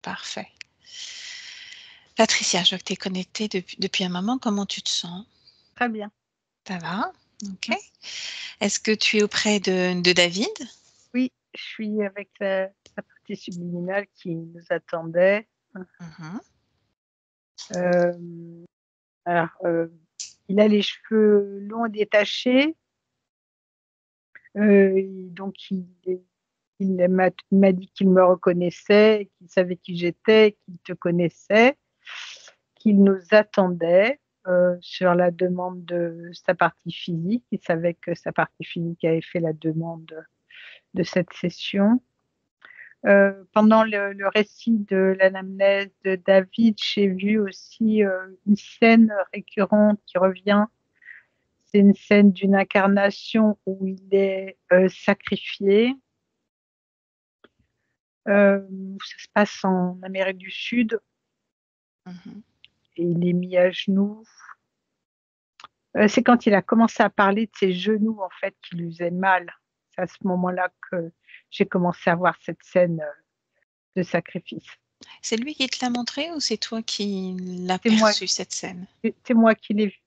Parfait. Patricia, je vois que tu es connectée depuis un moment. Comment tu te sens? Très bien. Ça va? Ok. Est-ce que tu es auprès de David? Oui, je suis avec la partie subliminale qui nous attendait. Mhm. Alors, il a les cheveux longs et détachés. Donc, il m'a dit qu'il me reconnaissait, qu'il savait qui j'étais, qu'il te connaissait, qu'il nous attendait sur la demande de sa partie physique. Il savait que sa partie physique avait fait la demande de cette session. Pendant le récit de l'anamnèse de David, j'ai vu aussi une scène récurrente qui revient. C'est une scène d'une incarnation où il est sacrifié. Ça se passe en Amérique du Sud. Mhm. Et il est mis à genoux. C'est quand il a commencé à parler de ses genoux, en fait, qui lui faisaient mal. C'est à ce moment-là que j'ai commencé à voir cette scène de sacrifice. C'est lui qui te l'a montré ou c'est toi qui l'as C'est moi, perçu cette scène? c'est moi qui l'ai vue.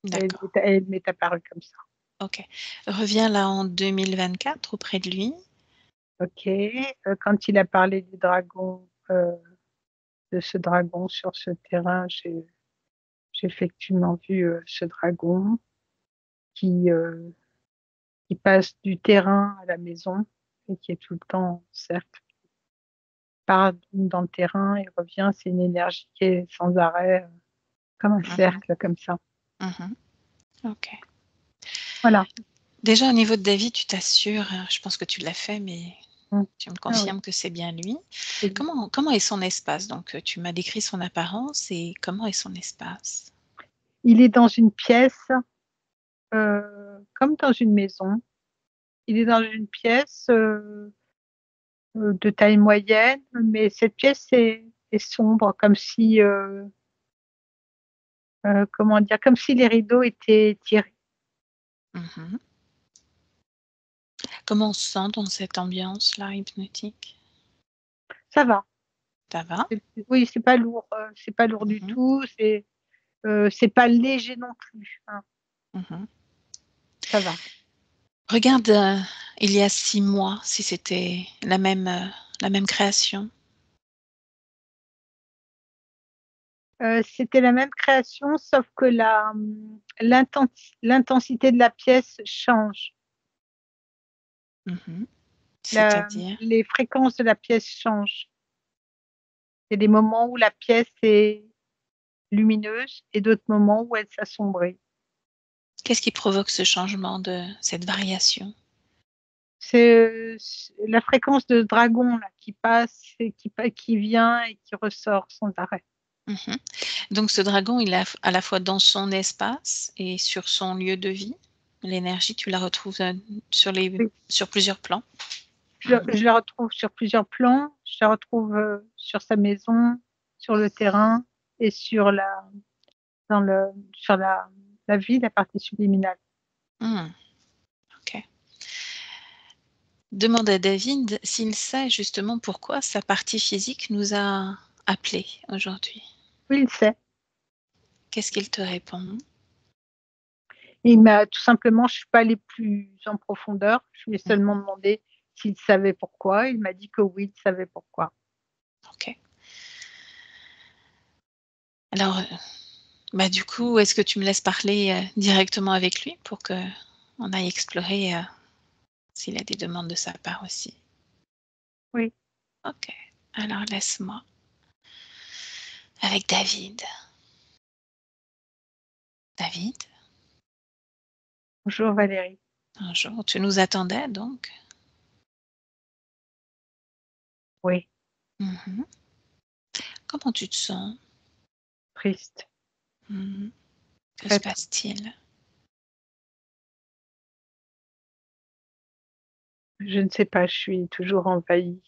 D'accord. Elle m'est apparue comme ça. Ok. Reviens là en 2024 auprès de lui. Ok. Quand il a parlé du dragon, de ce dragon sur ce terrain, j'ai effectivement vu ce dragon qui, euh, qui passe du terrain à la maison et qui est tout le temps en cercle. Part dans le terrain et revient, c'est une énergie qui est sans arrêt, comme un cercle, comme ça. Mhm. Ok. Voilà. Déjà au niveau de David, tu t'assures, je pense que tu l'as fait, mais tu me Ah oui. confirmes que c'est bien lui. Comment est son espace? Donc, tu m'as décrit son apparence et comment est son espace? Il est dans une pièce, comme dans une maison. Il est dans une pièce de taille moyenne, mais cette pièce est sombre, comme si, comment dire, comme si les rideaux étaient tirés. Mhm. Comment on se sent dans cette ambiance-là hypnotique? Ça va. Ça va? Oui, c'est pas lourd du Mhm. tout, c'est pas léger non plus, hein. Mhm. Ça va. Regarde, il y a 6 mois, si c'était la même création. C'était la même création, sauf que l'intensité de la pièce change. Mhm. C'est-à-dire? Les fréquences de la pièce changent. Il y a des moments où la pièce est lumineuse et d'autres moments où elle s'assombrit. Qu'est-ce qui provoque ce changement de cette variation? C'est la fréquence de dragon là, qui passe et qui vient et qui ressort sans arrêt. Mhm. Donc ce dragon, il est à la fois dans son espace et sur son lieu de vie. L'énergie, tu la retrouves Oui. sur plusieurs plans. Je la retrouve sur plusieurs plans. Je la retrouve sur sa maison, sur le terrain et dans le, sur la vie, la partie subliminale. Hmm, ok. Demande à David s'il sait justement pourquoi sa partie physique nous a appelés aujourd'hui. Oui, il sait. Qu'est-ce qu'il te répond? Il m'a tout simplement, je suis pas allée plus en profondeur. Je lui ai Hmm, seulement demandé s'il savait pourquoi. Il m'a dit que oui, il savait pourquoi. ok. Alors, bah du coup, est-ce que tu me laisses parler directement avec lui pour que on aille explorer s'il a des demandes de sa part aussi? Oui. Ok. Alors laisse-moi avec David. David, Bonjour Valérie. bonjour. Tu nous attendais donc? Oui, Mhm. Comment tu te sens? triste, Mhm. Que se très triste. passe-t-il? Je ne sais pas, je suis toujours envahie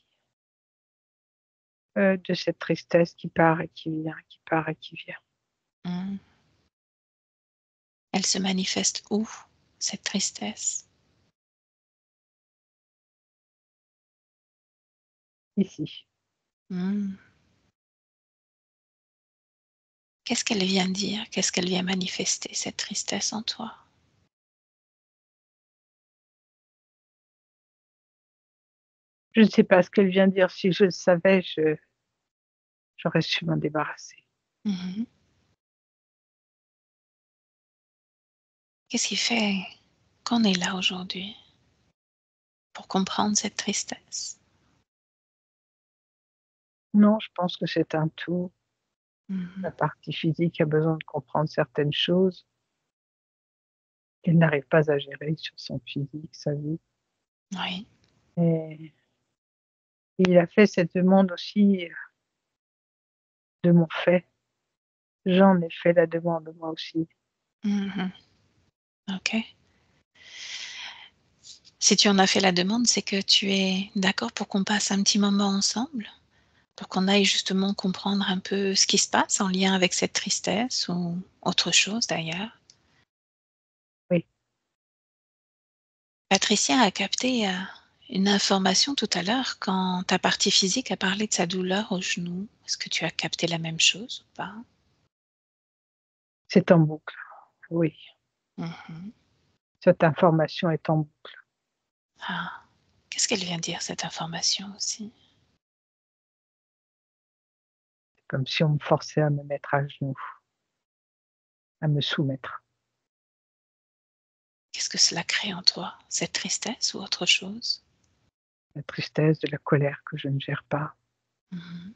de cette tristesse qui part et qui vient, qui part et qui vient. Mhm. Elle se manifeste où, cette tristesse? Ici. Mhm. Qu'est-ce qu'elle vient dire? Qu'est-ce qu'elle vient manifester, cette tristesse en toi? Je ne sais pas ce qu'elle vient dire. Si je le savais, j'aurais su m'en débarrasser. Mmh. Qu'est-ce qui fait qu'on est là aujourd'hui? Pour comprendre cette tristesse? Non, je pense que c'est un tout. Mmh. La partie physique a besoin de comprendre certaines choses qu'elle n'arrive pas à gérer sur son physique, sa vie. Oui. Et il a fait cette demande aussi de mon fait. J'en ai fait la demande moi aussi. Mmh. OK. Si tu en as fait la demande, c'est que tu es d'accord pour qu'on passe un petit moment ensemble? Pour qu'on aille justement comprendre un peu ce qui se passe en lien avec cette tristesse ou autre chose d'ailleurs? Oui, Patricia a capté, une information tout à l'heure quand ta partie physique a parlé de sa douleur au genou. Est-ce que tu as capté la même chose ou pas? c'est en boucle. Oui, Mmh. cette information est en boucle. Ah, qu'est-ce qu'elle vient dire cette information aussi? Comme si on me forçait à me mettre à genoux, à me soumettre. Qu'est-ce que cela crée en toi? Cette tristesse ou autre chose? La tristesse, de la colère que je ne gère pas, Mmh.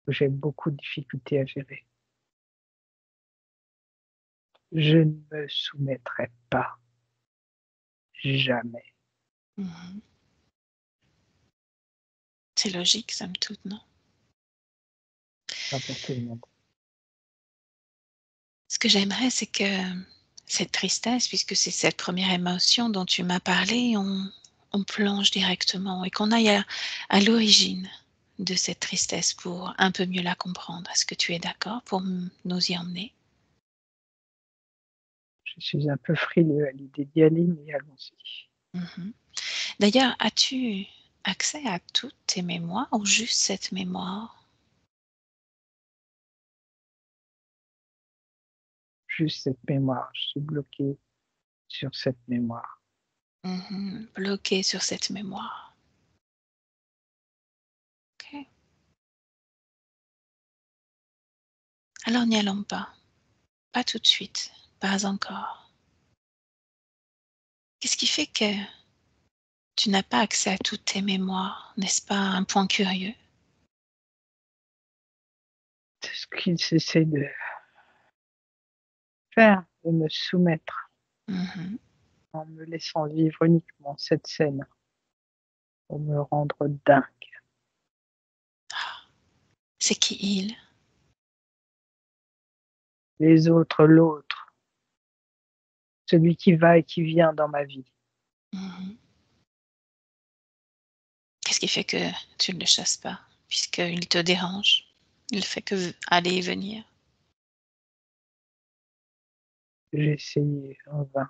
que j'ai beaucoup de difficultés à gérer. Je ne me soumettrai pas, jamais, Mmh. C'est logique somme toute, non? pas pour tout le monde. Ce que j'aimerais, c'est que cette tristesse, puisque c'est cette première émotion dont tu m'as parlé, on plonge directement et qu'on aille à l'origine de cette tristesse pour un peu mieux la comprendre. Est-ce que tu es d'accord pour nous y emmener? Je suis un peu frileux à l'idée d'y aller, mais allons-y. Mhm. D'ailleurs, as-tu accès à toutes tes mémoires ou juste cette mémoire? Juste cette mémoire, je suis bloquée sur cette mémoire. Mhm. Bloqué sur cette mémoire. Ok. Alors n'y allons pas. Pas tout de suite. Pas encore. Qu'est-ce qui fait que tu n'as pas accès à toutes tes mémoires, n'est-ce pas un point curieux? C'est ce qu'ils essaient de faire, de me soumettre Mmh. en me laissant vivre uniquement cette scène pour me rendre dingue. C'est qui il? Les autres, l'autre, celui qui va et qui vient dans ma vie. Mmh. Qu'est-ce qui fait que tu ne le chasses pas? Puisqu'il te dérange? Il fait que aller et venir? J'ai essayé en vain.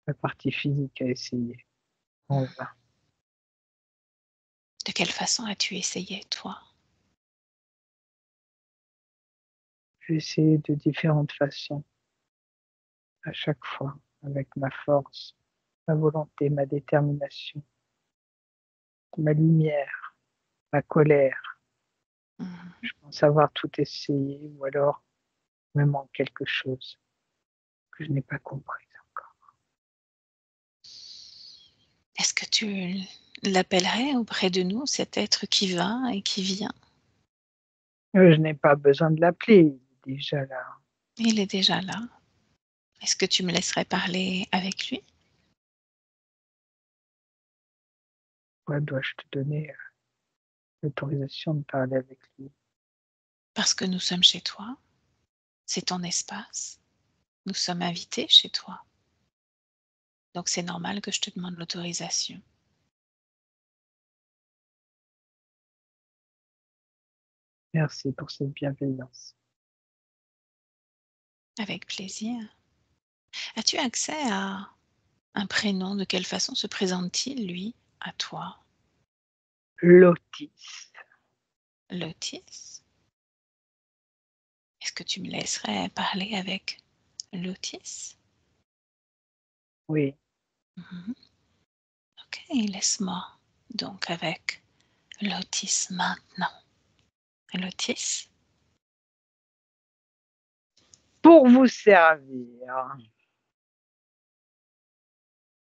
La partie physique a essayé en Mmh. vain. De quelle façon as-tu essayé, toi? J'ai essayé de différentes façons, à chaque fois, avec ma force, ma volonté, ma détermination, ma lumière, ma colère. Mmh. Je pense avoir tout essayé ou alors il me manque quelque chose que je n'ai pas compris encore. Est-ce que tu l'appellerais auprès de nous, cet être qui va et qui vient? Je n'ai pas besoin de l'appeler, il est déjà là. Il est déjà là. Est-ce que tu me laisserais parler avec lui? Pourquoi dois-je te donner l'autorisation de parler avec lui? Parce que nous sommes chez toi, c'est ton espace. Nous sommes invités chez toi, donc c'est normal que je te demande l'autorisation. Merci pour cette bienveillance. Avec plaisir. As-tu accès à un prénom? De quelle façon se présente-t-il, lui, à toi? Lotis, Lotis? Est-ce que tu me laisserais parler avec Lotis? Oui, Mhm. Ok, laisse-moi donc avec Lotis maintenant. Lotis, pour vous servir.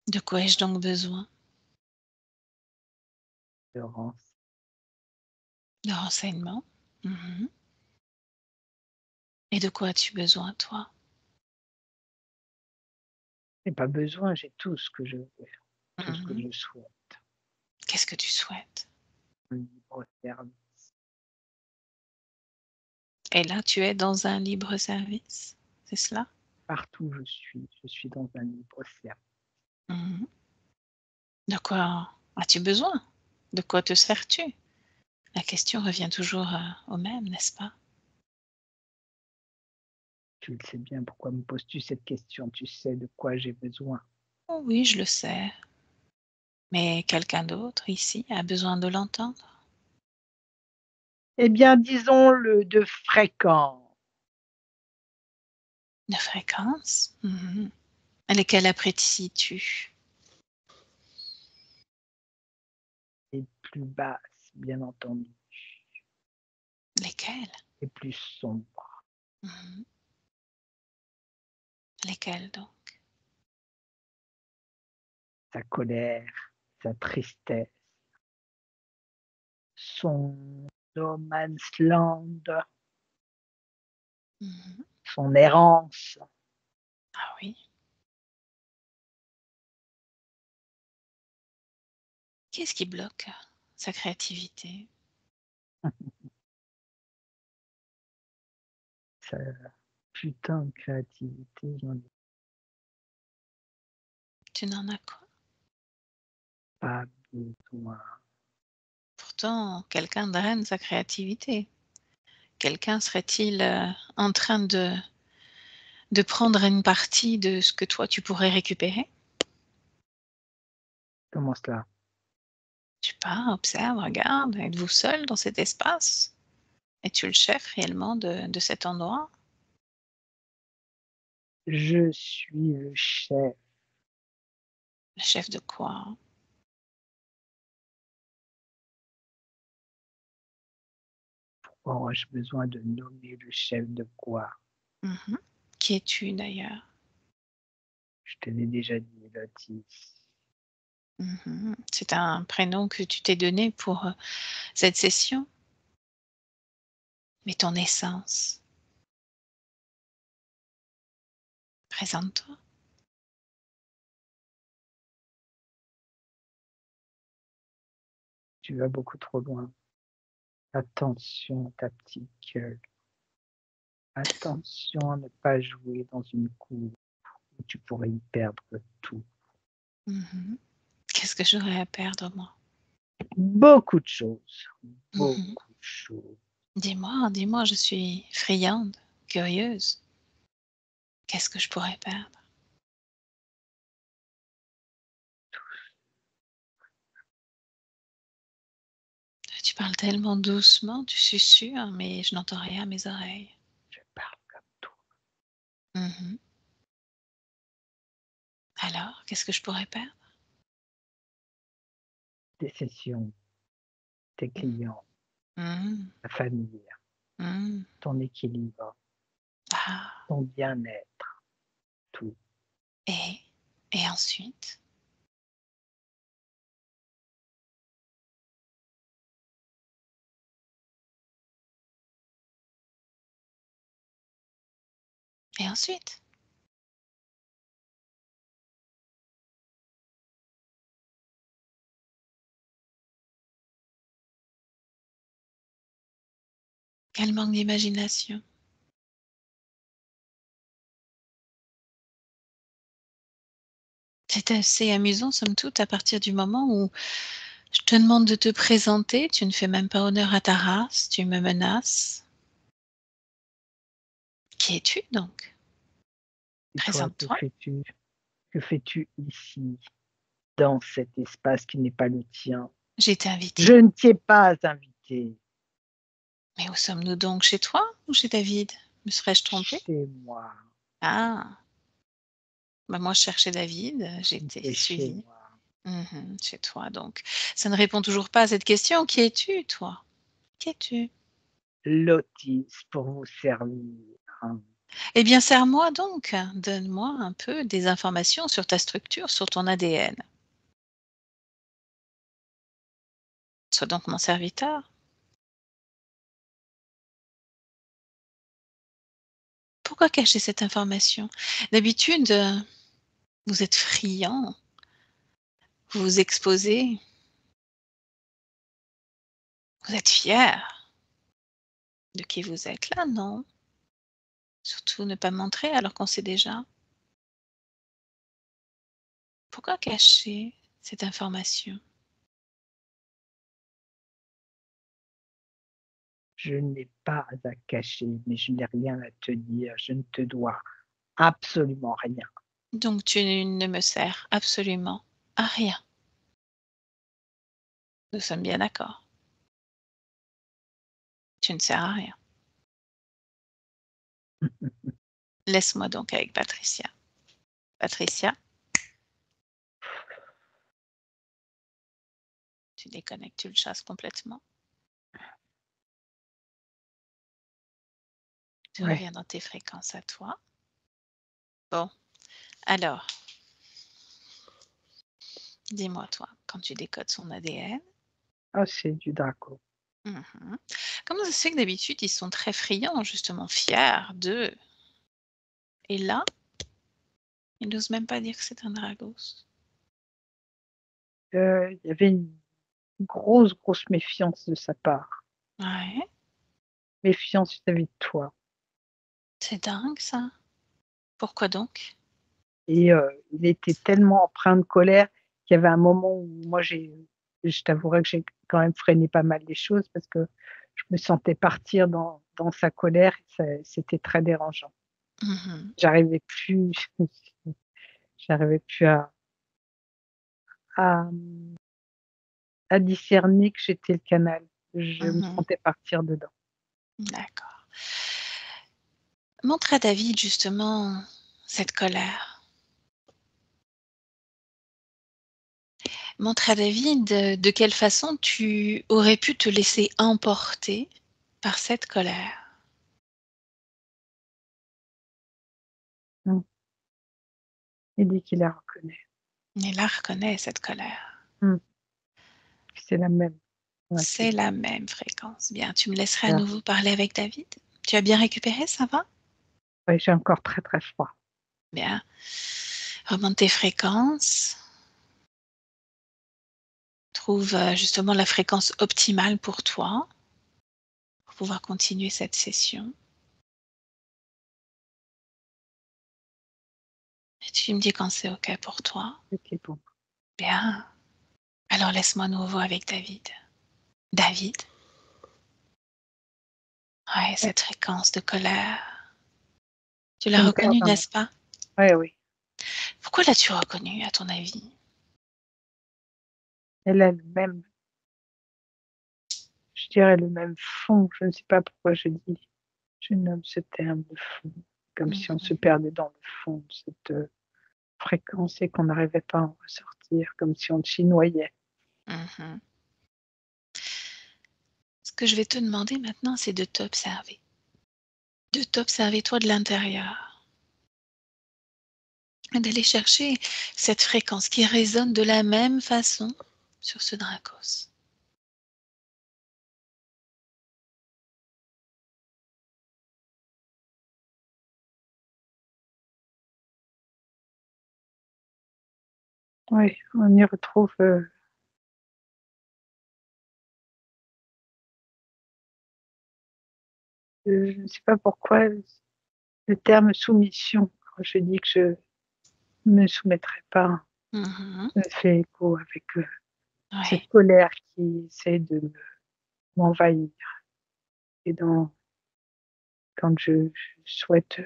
de quoi ai-je donc besoin? Laurence. De renseignements? Mhm. Et de quoi as-tu besoin, toi? J'ai pas besoin, j'ai tout ce que je veux, tout ce que Mhm. je souhaite. Qu'est-ce que tu souhaites? Un libre service. Et là, tu es dans un libre service, c'est cela? Partout où je suis dans un libre service. Mhm. De quoi as-tu besoin? De quoi te sers-tu? La question revient toujours au même, n'est-ce pas? Tu le sais bien, pourquoi me poses-tu cette question? Tu sais de quoi j'ai besoin. Oh oui, je le sais. Mais quelqu'un d'autre ici a besoin de l'entendre? Eh bien, disons-le de fréquent. De fréquence? Mhm. Lesquelles apprécies-tu? Et plus basse, bien entendu, Lesquelles? et plus sombre. Mhm. Lesquelles donc? Sa colère, sa tristesse, son no man's land, Mhm. son errance. Ah oui. Qu'est-ce qui bloque sa créativité? Sa putain de créativité, j'en ai Tu n'en as quoi? pas besoin. Pourtant, quelqu'un draine sa créativité. Quelqu'un serait-il en train de prendre une partie de ce que toi tu pourrais récupérer? Comment cela? Tu pars, observe, regarde. Êtes-vous seul dans cet espace? Es-tu le chef réellement de cet endroit? Je suis le chef. Le chef de quoi? Pourquoi aurais-je besoin de nommer le chef de quoi? Mhm. Qui es-tu d'ailleurs? Je te l'ai déjà dit, Lotis. Mhm. C'est un prénom que tu t'es donné pour cette session? Mais ton essence, présente-toi. Tu vas beaucoup trop loin. Attention, ta petite gueule. Attention à ne pas jouer dans une cour où tu pourrais y perdre tout. Mhm. Qu'est-ce que j'aurais à perdre moi? Beaucoup de choses. Mhm. Beaucoup de choses. Dis-moi, dis-moi, je suis friande, curieuse. Qu'est-ce que je pourrais perdre? Tu parles tellement doucement, tu susurres, mais je n'entends rien à mes oreilles. Je parle comme toi. Mhm. Alors, qu'est-ce que je pourrais perdre? Tes sessions, tes clients, Mhm. ta famille, Mhm. ton équilibre, Ah, ton bien-être, tout. et, et ensuite? Et ensuite? Quel manque d'imagination. C'est assez amusant, somme toute, à partir du moment où je te demande de te présenter, tu ne fais même pas honneur à ta race, tu me menaces. Qui es-tu donc? Et toi, que Présente-toi. fais-tu? Que fais-tu ici, dans cet espace qui n'est pas le tien? J'ai été Je invitée. ne t'y ai pas invité. Mais où sommes-nous donc? Chez toi ou chez David? Me serais-je trompée? Chez moi. Ah! Bah, moi je cherchais David, j'ai été C'est chez suivie. moi. Chez toi donc. Ça ne répond toujours pas à cette question. Qui es-tu toi? Qui es-tu? Lotis pour vous servir. Eh bien serre-moi donc, donne-moi un peu des informations sur ta structure, sur ton ADN. Sois donc mon serviteur. Pourquoi cacher cette information? D'habitude, vous êtes friand, vous vous exposez, vous êtes fier de qui vous êtes. Là, non. Surtout ne pas montrer alors qu'on sait déjà. Pourquoi cacher cette information? Je n'ai pas à cacher, mais je n'ai rien à te dire. Je ne te dois absolument rien. Donc tu ne me sers absolument à rien. Nous sommes bien d'accord. Tu ne sers à rien. Laisse-moi donc avec Patricia. Patricia, tu déconnectes, tu le chasses complètement. Tu Ouais. reviens dans tes fréquences à toi. Bon, alors, dis-moi toi, quand tu décodes son ADN, Ah, c'est du Draco. mmh comment ça se fait que d'habitude ils sont très friands, justement fiers d'eux et là, ils n'osent même pas dire que c'est un Dragos? Il y avait une grosse, grosse méfiance de sa part. Ouais, Méfiance vis-à-vis de toi c'est dingue ça. Pourquoi donc? et il était tellement empreint de colère qu'il y avait un moment où moi je t'avouerai que j'ai quand même freiné pas mal les choses parce que je me sentais partir dans sa colère, c'était très dérangeant. Mmh J'arrivais plus j'arrivais plus à, mmh, à discerner que j'étais le canal. Je me Mmh. sentais partir dedans. D'accord. Montre à David justement cette colère. Montre à David, de quelle façon tu aurais pu te laisser emporter par cette colère. Mmh. Il dit qu'il la reconnaît. Il la reconnaît cette colère. Mmh. C'est la même. Ouais, c'est C'est la même fréquence. Bien, tu me laisserais à ça. nouveau parler avec David? Tu as bien récupéré, ça va? Ouais, j'ai encore très, très froid. Bien. Remonte tes fréquences. Trouve, justement la fréquence optimale pour toi, pour pouvoir continuer cette session et tu me dis quand c'est OK pour toi. OK, bon. Bien. Alors laisse-moi à nouveau avec David. David? Ouais, Ouais, cette fréquence de colère. Tu l'as je me perds reconnue, dans la n'est-ce pas? ouais, oui. Pourquoi l'as-tu reconnue à ton avis? Elle a le même je dirais le même fond. Je ne sais pas pourquoi je nomme ce terme de fond, comme si on se Mmh perdait dans le fond de cette, fréquence et qu'on n'arrivait pas à en ressortir, comme si on s'y noyait. mh. Ce que je vais te demander maintenant, c'est de t'observer toi de l'intérieur et d'aller chercher cette fréquence qui résonne de la même façon sur ce Dracos. Oui, on y retrouve, je ne sais pas pourquoi le terme soumission, quand je dis que je ne me soumettrai pas, Mmh. me fait écho avec, cette Ouais. colère qui essaie de m'envahir et dans quand je souhaite,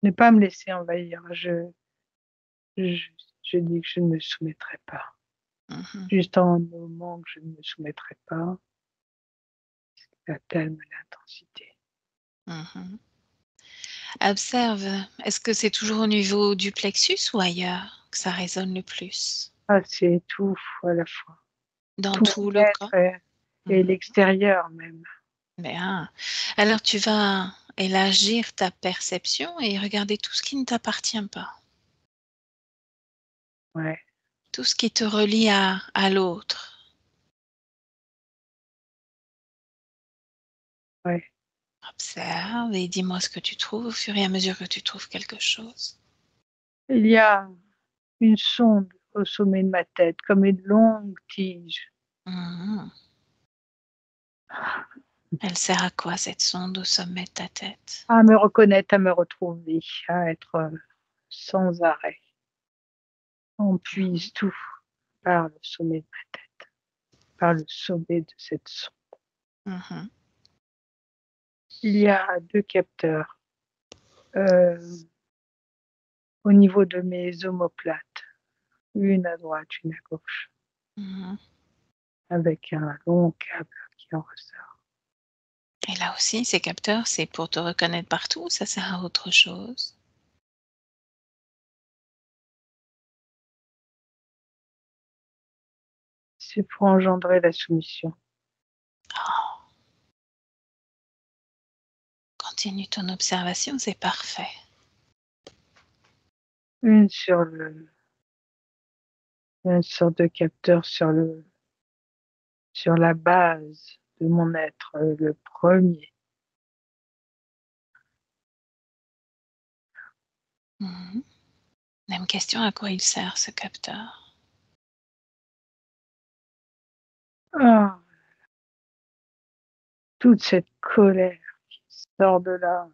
ne pas me laisser envahir, je je dis que je ne me soumettrai pas. Mmh. Juste en nommant que je ne me soumettrai pas, la calme, l'intensité. Mhm. Observe, est-ce que c'est toujours au niveau du plexus ou ailleurs que ça résonne le plus? Ah, c'est tout à la fois. Dans Tout tout mon le corps? être et Mhm. l'extérieur même. Bien. Alors tu vas élargir ta perception et regarder tout ce qui ne t'appartient pas, Ouais, tout ce qui te relie à l'autre. ouais. Observe et dis-moi ce que tu trouves au fur et à mesure que tu trouves quelque chose. Il y a une sonde au sommet de ma tête, comme une longue tige. Mhm. Elle sert à quoi cette sonde au sommet de ta tête? À me reconnaître, à me retrouver, à être sans arrêt. On puise tout par le sommet de ma tête, par le sommet de cette sonde. Mhm. Il y a 2 capteurs euh, au niveau de mes omoplates, une à droite, une à gauche, Mhm. avec un long câble qui en ressort. Et là aussi, ces capteurs, c'est pour te reconnaître partout ou ça sert à autre chose? C'est pour engendrer la soumission. Oh, continue ton observation, c'est parfait. Une sorte de capteur sur la base de mon être, le premier. Mhm. Même question, à quoi il sert ce capteur? Ah, toute cette colère qui sort de là,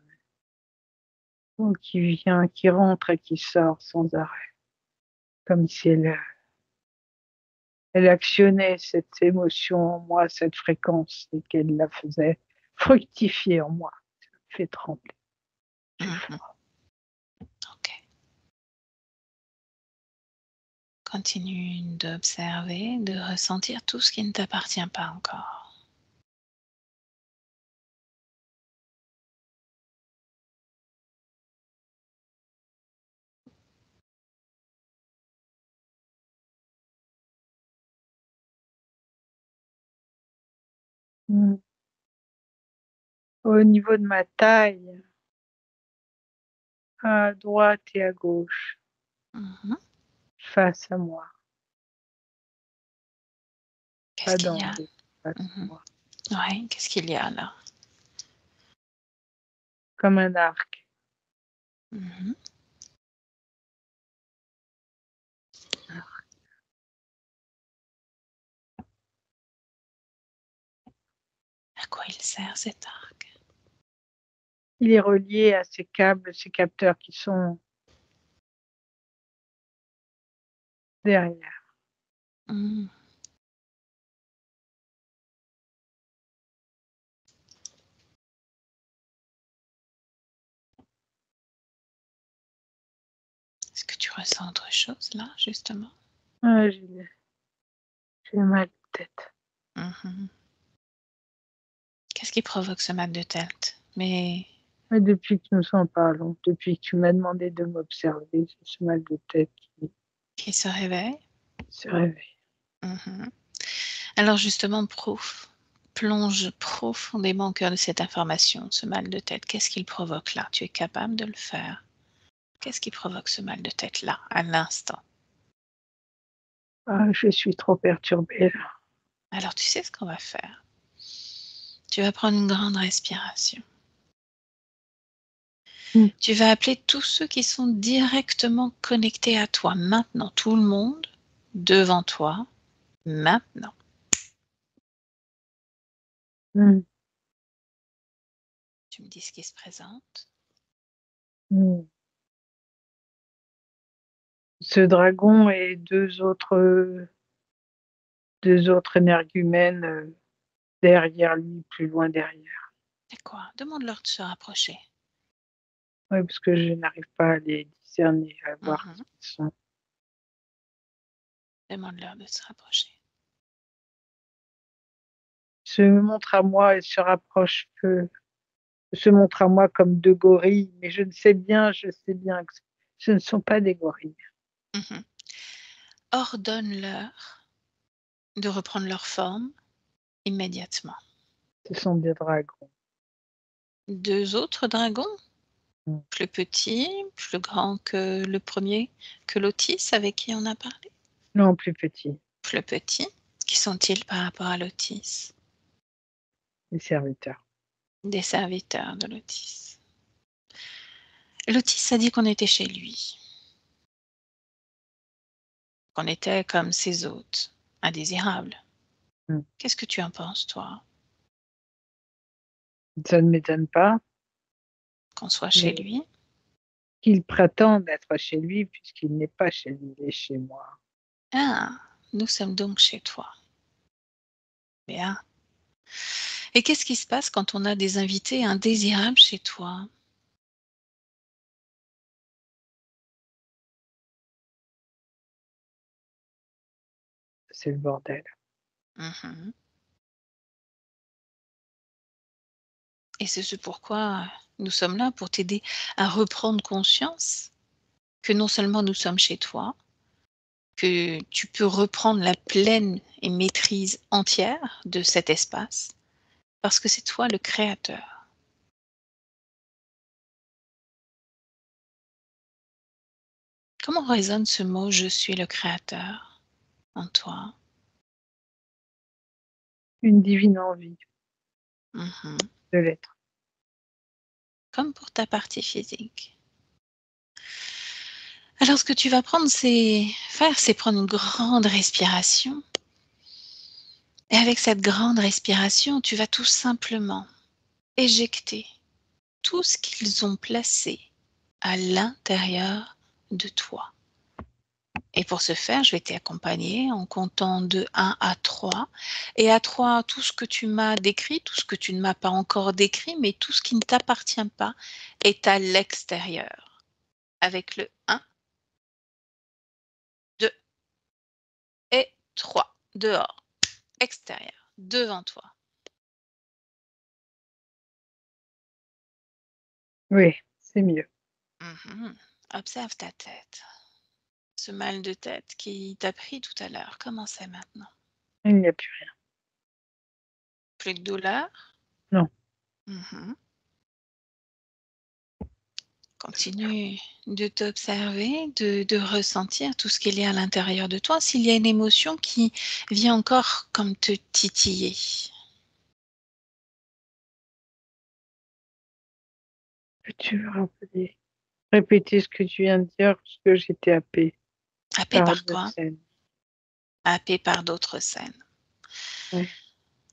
ou qui vient, qui rentre et qui sort sans arrêt, comme si elle actionnait cette émotion en moi, cette fréquence, et qu'elle la faisait fructifier en moi. Ça me fait trembler. J'ai Mhm. froid. Ok. Continue d'observer, de ressentir tout ce qui ne t'appartient pas encore. Mm. Au niveau de ma taille, à droite et à gauche, Mhm. face à moi, Qu'est-ce pas qu'il y dans a? le face à Mhm. moi, Ouais, qu'est-ce qu'il y a là? comme un arc. Mhm. À quoi il sert cet arc? Il est relié à ces câbles, ces capteurs qui sont derrière. Mhm. Est-ce que tu ressens autre chose là, justement? Ah, j'ai mal de tête. Mhm. Qu'est-ce qui provoque ce mal de tête? Mais Mais depuis que nous en parlons, depuis que tu m'as demandé de m'observer, j'ai ce mal de tête qui qui se réveille? se réveille. Mhm. Alors justement, plonge profondément au cœur de cette information, ce mal de tête. Qu'est-ce qu'il provoque là? Tu es capable de le faire. Qu'est-ce qui provoque ce mal de tête là, à l'instant? Ah, je suis trop perturbée là. Alors tu sais ce qu'on va faire? Tu vas prendre une grande respiration. Mm. Tu vas appeler tous ceux qui sont directement connectés à toi maintenant, tout le monde devant toi maintenant. Mm. Tu me dis ce qui se présente. Mm. Ce dragon et deux autres énergumènes derrière lui, plus loin derrière. C'est quoi? Demande-leur de se rapprocher. Oui, parce que je n'arrive pas à les discerner, à voir qui Mhm. ils sont. Demande-leur de se rapprocher. Ils se montrent à moi et se rapprochent se montrent à moi comme deux gorilles, mais je sais bien que ce ne sont pas des gorilles. Mhm. Ordonne-leur de reprendre leur forme immédiatement. Ce sont des dragons. 2 autres dragons, Mm. plus petits, plus grands que le premier, que l'Otis avec qui on a parlé. Non, plus petits, Plus petits. Qui sont-ils par rapport à l'Otis? les serviteurs. Des serviteurs de l'Otis. L'Otis a dit qu'on était chez lui, qu'on était comme ses hôtes, indésirables. Mm. Qu'est-ce que tu en penses, toi, Ça ne m'étonne pas, qu'on soit chez mais lui? qu'il prétende être chez lui puisqu'il n'est pas chez lui, il est chez moi. Ah, nous sommes donc chez toi. Bien. Et qu'est-ce qui se passe quand on a des invités indésirables chez toi? C'est le bordel. Mhm. Et c'est ce pourquoi nous sommes là, pour t'aider à reprendre conscience que non seulement nous sommes chez toi, que tu peux reprendre la pleine et maîtrise entière de cet espace, parce que c'est toi le créateur. Comment résonne ce mot «je suis le créateur» en toi? Une divine envie Mhm. de l'être. Comme pour ta partie physique. Alors ce que tu vas prendre, c'est prendre une grande respiration. Et avec cette grande respiration, tu vas tout simplement éjecter tout ce qu'ils ont placé à l'intérieur de toi. Et pour ce faire, je vais t'accompagner en comptant de 1 à 3. Et à 3, tout ce que tu m'as décrit, tout ce que tu ne m'as pas encore décrit, mais tout ce qui ne t'appartient pas est à l'extérieur. Avec le 1, 2 et 3. Dehors, extérieur, devant toi. Oui, c'est mieux. Mhm. Observe ta tête. Ce mal de tête qui t'a pris tout à l'heure, comment c'est maintenant? Il n'y a plus rien. Plus de douleur? Non. Mhm. Continue de t'observer, de ressentir tout ce qu'il y a à l'intérieur de toi. S'il y a une émotion qui vient encore comme te titiller. Peux-tu répéter ce que tu viens de dire parce que j'étais happée Happé par par deux quoi? scènes. Happé par d'autres scènes. Ouais.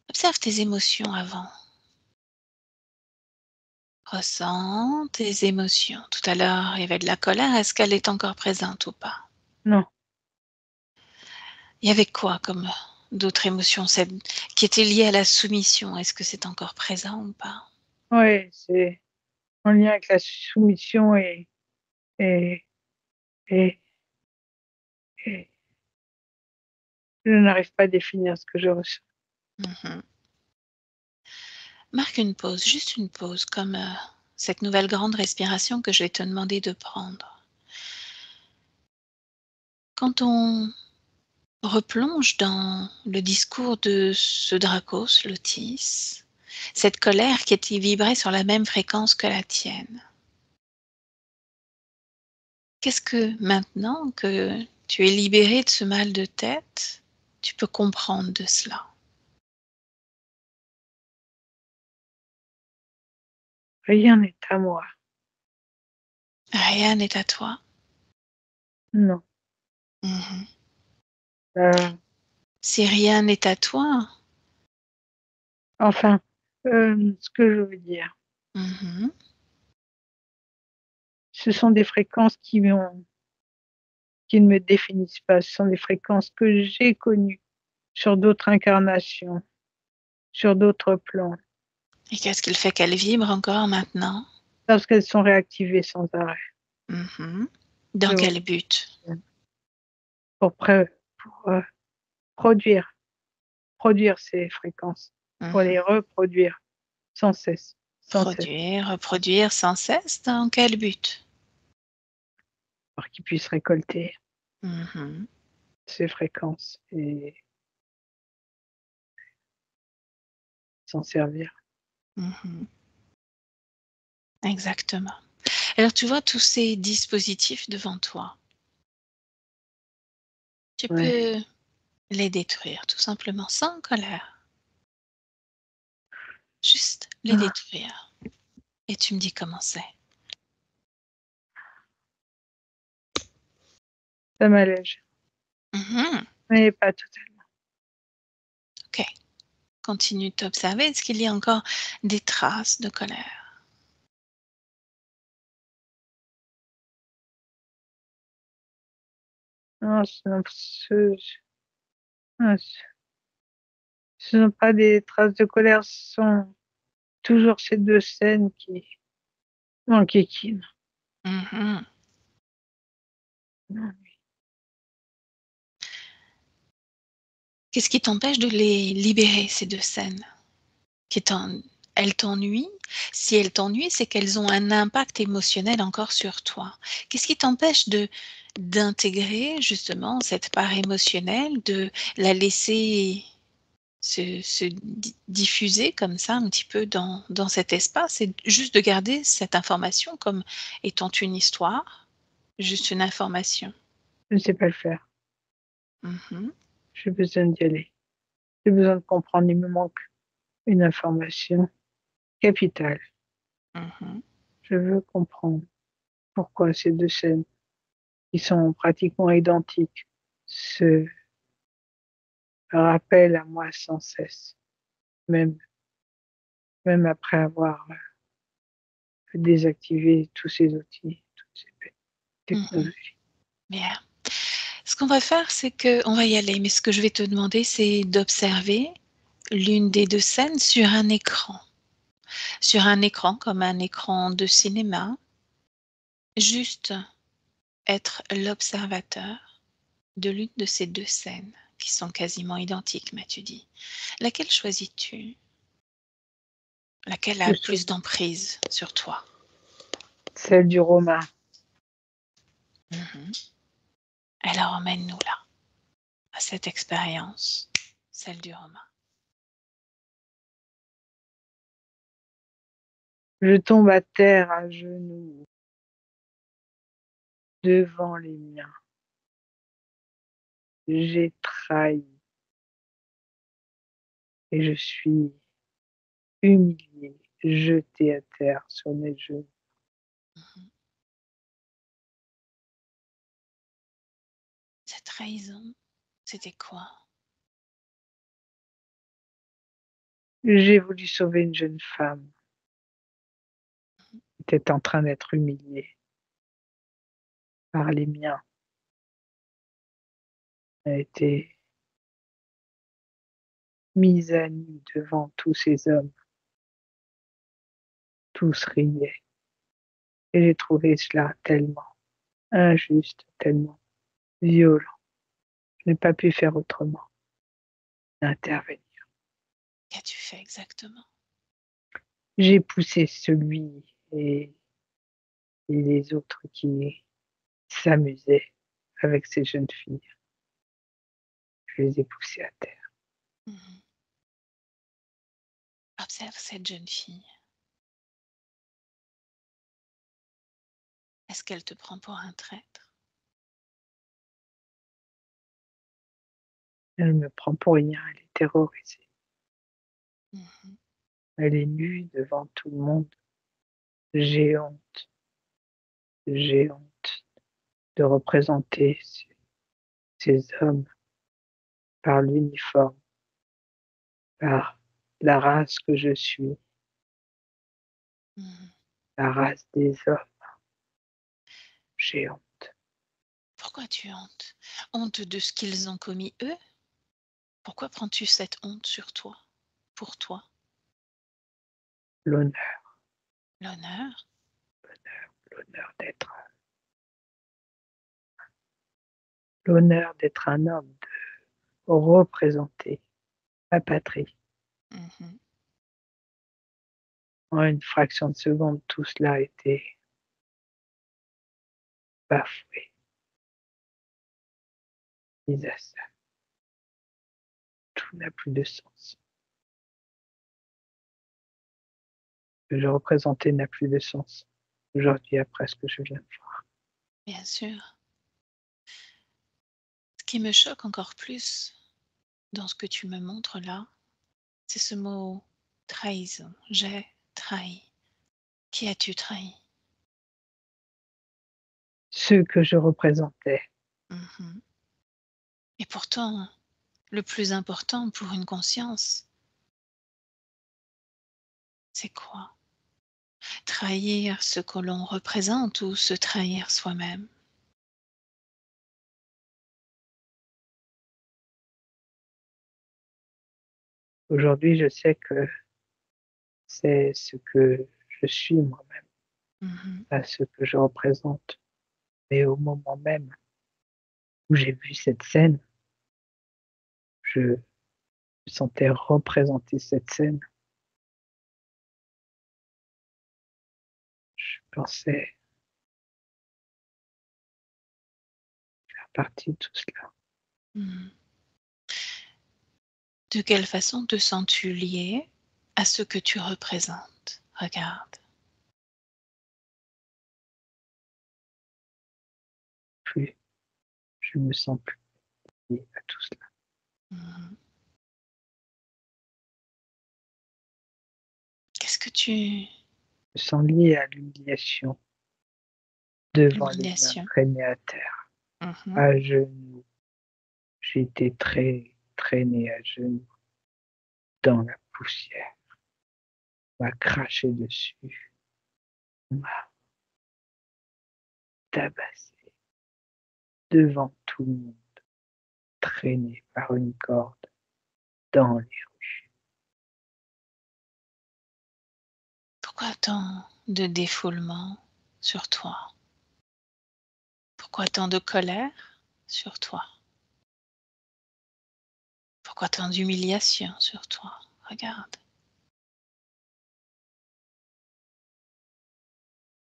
Observe tes émotions avant. Ressens tes émotions. Tout à l'heure, il y avait de la colère. Est-ce qu'elle est encore présente ou pas? Non. Il y avait quoi comme d'autres émotions qui étaient liées à la soumission? Est-ce que c'est encore présent ou pas? Oui, c'est en lien avec la soumission et, et, et je n'arrive pas à définir ce que je ressens. Mhm. Marque une pause, juste une pause, comme cette nouvelle grande respiration que je vais te demander de prendre. Quand on replonge dans le discours de ce Dracos, l'Otis, cette colère qui était vibrée sur la même fréquence que la tienne, qu'est-ce que maintenant que tu es libéré de ce mal de tête, tu peux comprendre de cela? Rien n'est à moi. Rien n'est à toi. Non. Mhm. Euh, Si rien n'est à toi, enfin, ce que je veux dire, mhm, ce sont des fréquences qui ne me définissent pas. Ce sont des fréquences que j'ai connues sur d'autres incarnations, sur d'autres plans, et qu'est-ce qu'il fait qu'elle vibre encore maintenant? parce qu'elles sont réactivées sans arrêt. Mhm. Dans Je- quel but? pour produire, produire ces fréquences. pour les reproduire sans cesse. Reproduire sans cesse, dans quel but? Pour qu'ils puissent récolter Mhm. ces fréquences et s'en servir. Mhm. Exactement. Alors, tu vois tous ces dispositifs devant toi. Tu Ouais. peux les détruire, tout simplement, sans colère. Juste les Ah, détruire. Et tu me dis comment c'est. ça m'allège, Mhm. mais pas totalement. OK. Continue de t'observer. Est-ce qu'il y a encore des traces de colère? Non, ah, ce ne sont pas des traces de colère, ce sont toujours ces deux scènes qui m'enquiquinent. Mhm. Qu'est-ce qui t'empêche de les libérer, ces 2 scènes? Qui t'en Elles t'ennuient? Si elles t'ennuient, c'est qu'elles ont un impact émotionnel encore sur toi. Qu'est-ce qui t'empêche de d'intégrer justement cette part émotionnelle, de la laisser se diffuser comme ça un petit peu dans cet espace et juste de garder cette information comme étant une histoire, juste une information? Je ne sais pas le faire. Mmh. J'ai besoin d'y aller. J'ai besoin de comprendre. Il me manque une information capitale. Mmh. Je veux comprendre pourquoi ces deux scènes, qui sont pratiquement identiques, se rappellent à moi sans cesse, même, même après avoir désactivé tous ces outils, toutes ces Mmh. technologies. Bien. Ce qu'on va faire, c'est qu'on va y aller, mais ce que je vais te demander, c'est d'observer l'une des 2 scènes sur un écran. Sur un écran comme un écran de cinéma, juste être l'observateur de l'une de ces 2 scènes qui sont quasiment identiques, m'as-tu dit. Laquelle choisis-tu? Laquelle a Je le suis plus d'emprise sur toi? celle du romain. Mmh. Alors emmène-nous là, à cette expérience, celle du roman. Je tombe à terre à genoux devant les miens. J'ai trahi et je suis humilié, jeté à terre sur mes genoux. Mmh. Cette trahison, c'était quoi? J'ai voulu sauver une jeune femme qui était en train d'être humiliée par les miens. Elle a été mise à nu devant tous ces hommes. Tous riaient. Et j'ai trouvé cela tellement injuste, tellement violent. Je n'ai pas pu faire autrement d'intervenir. Qu'as-tu fait exactement? J'ai poussé celui et les autres qui s'amusaient avec ces jeunes filles. Je les ai poussés à terre. Mmh. Observe cette jeune fille. Est-ce qu'elle te prend pour un traître? Elle me prend pour rien, elle est terrorisée. Mmh. Elle est nue devant tout le monde. J'ai honte, j'ai honte de représenter ces hommes par l'uniforme, par la race que je suis, Mmh. la race des hommes. J'ai honte. Pourquoi tu as honte? Honte de ce qu'ils ont commis eux? Pourquoi prends-tu cette honte sur toi? Pour toi? L'honneur, L'honneur? l'honneur d'être, l'honneur d'être un homme, de représenter ma patrie. Mhm. En une fraction de seconde, tout cela a été bafoué, mis à ça. Tout n'a plus de sens. Ce que je représentais n'a plus de sens aujourd'hui après ce que je viens de voir. Bien sûr. Ce qui me choque encore plus dans ce que tu me montres là, c'est ce mot trahison. J'ai trahi. Qui as-tu trahi? Ce que je représentais, Mhm. Et pourtant, le plus important pour une conscience, c'est quoi? Trahir ce que l'on représente ou se trahir soi-même? aujourd'hui, je sais que c'est ce que je suis moi-même, Mhm. pas ce que je représente. Mais au moment même où j'ai vu cette scène, je me sentais représenter cette scène. Je pensais faire partie de tout cela. Mhm. De quelle façon te sens-tu lié à ce que tu représentes? Regarde. Plus, je me sens plus lié à tout cela. Mhm. Qu'est-ce que tu... Je me sens lié à l'humiliation devant les mains L'humiliation. traînées à terre, Mhm. à genoux. J'ai été traîné à genoux dans la poussière. On m'a craché dessus, on m'a tabassé devant tout le monde, traîné par une corde dans les rues. Pourquoi tant de défoulement sur toi? Pourquoi tant de colère sur toi? Pourquoi tant d'humiliation sur toi? Regarde.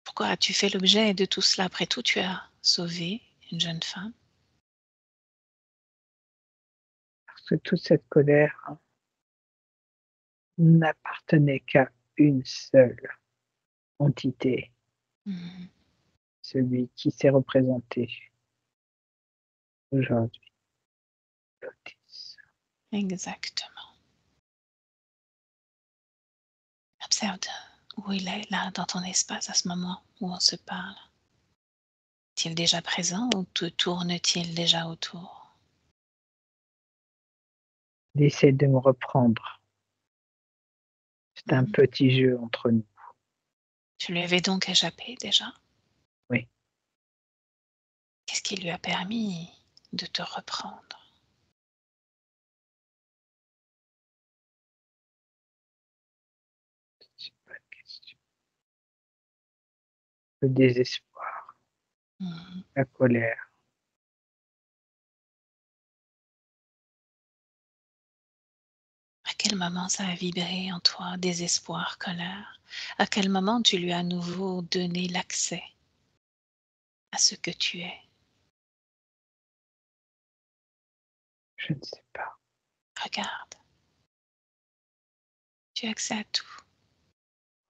Pourquoi as-tu fait l'objet de tout cela? Après tout, tu as sauvé une jeune femme. Parce que toute cette colère n'appartenait qu'à une seule entité, Mhm. celui qui s'est représenté aujourd'hui, Lotus. Exactement. Observe où il est là dans ton espace à ce moment où on se parle. Est-il déjà présent ou te tourne-t-il déjà autour? Il essaie de me reprendre. C'est un Mhm. petit jeu entre nous. Tu lui avais donc échappé déjà? Oui, Qu'est-ce qui lui a permis de te reprendre? c'est pas une question. Le désespoir, Mhm. la colère. À quel moment ça a vibré en toi, désespoir, colère? À quel moment tu lui as à nouveau donné l'accès à ce que tu es? Je ne sais pas. Regarde, tu as accès à tout.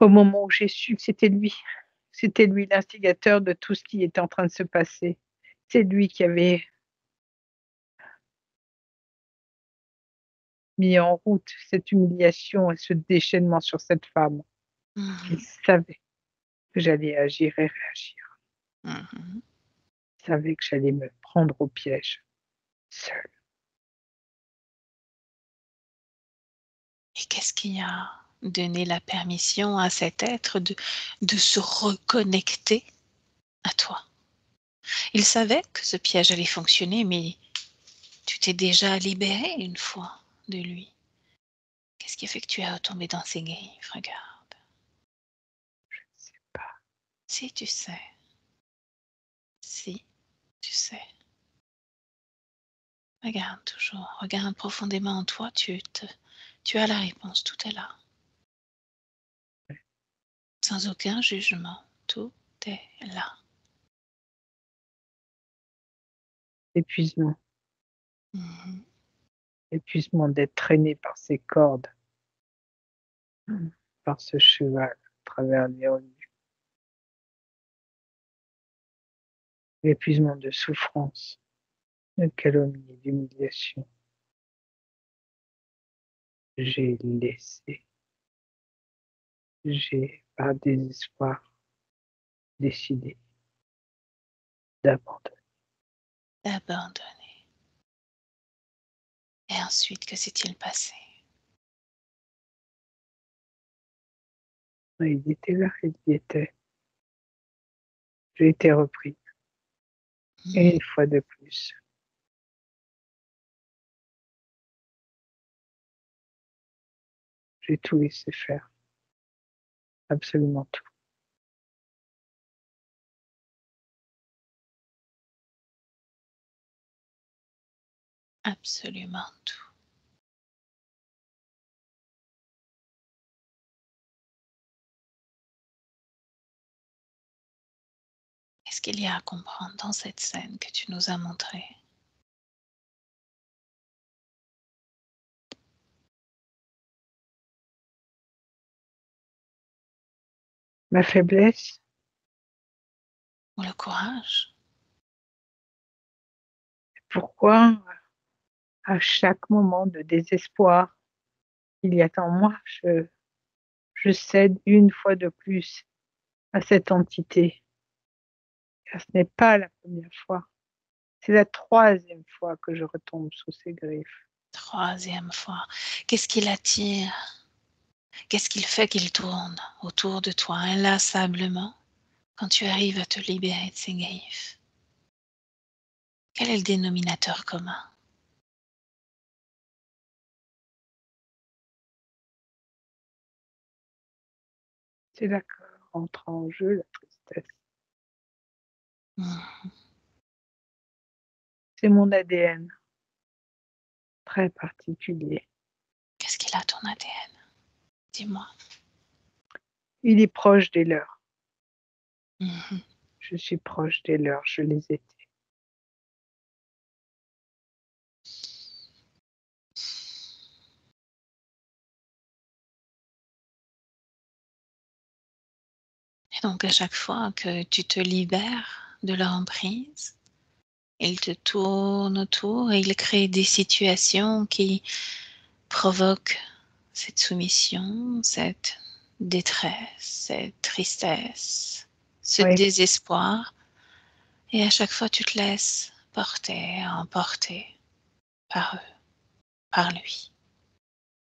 Au moment où j'ai su que c'était lui l'instigateur de tout ce qui était en train de se passer. C'est lui qui avait mis en route cette humiliation et ce déchaînement sur cette femme. Il Mhm. savait que j'allais agir et réagir. Mhm. Il savait que j'allais me prendre au piège, seule. Et qu'est-ce qui a donné la permission à cet être de se reconnecter à toi? Il savait que ce piège allait fonctionner, mais tu t'es déjà libérée une fois de lui. Qu'est-ce qui a fait que tu es retombée dans ses griffes? Regarde. C'est pas. Si tu sais, si tu sais. Regarde toujours, regarde profondément en toi, Tu as la réponse, tout est là. Sans aucun jugement, tout est là. Épuisement. Mhm. Épuisement d'être traîné par ces cordes, par ce cheval à travers les rues. Épuisement de souffrance, de calomnie, d'humiliation. J'ai laissé, j'ai par désespoir décidé d'abandonner. D'abandonner. Et ensuite, que s'est-il passé? Il était là, il y était. J'ai été repris. Et une fois de plus, j'ai tout laissé faire, absolument tout. Absolument tout. Qu'est-ce qu'il y a à comprendre dans cette scène que tu nous as montrée? Ma faiblesse, Ou le courage? pourquoi à chaque moment de désespoir qu'il y a en moi, je cède une fois de plus à cette entité. Car ce n'est pas la première fois, c'est la troisième fois que je retombe sous ses griffes. Troisième fois. Qu'est-ce qui l'attire? Qu'est-ce qu'il fait qu'il tourne autour de toi inlassablement quand tu arrives à te libérer de ces griffes? Quel est le dénominateur commun? C'est là que rentre en jeu la tristesse. Mmh. C'est mon ADN, très particulier. Qu'est-ce qu'il a ton ADN? Dis-moi. Il est proche des leurs. Mmh. Je suis proche des leurs, je les étais. Et donc à chaque fois que tu te libères de leur emprise, ils te tournent autour et ils créent des situations qui provoquent cette soumission, cette détresse, cette tristesse, ce Oui, désespoir. Et à chaque fois, tu te laisses porter, emporter par eux, par lui.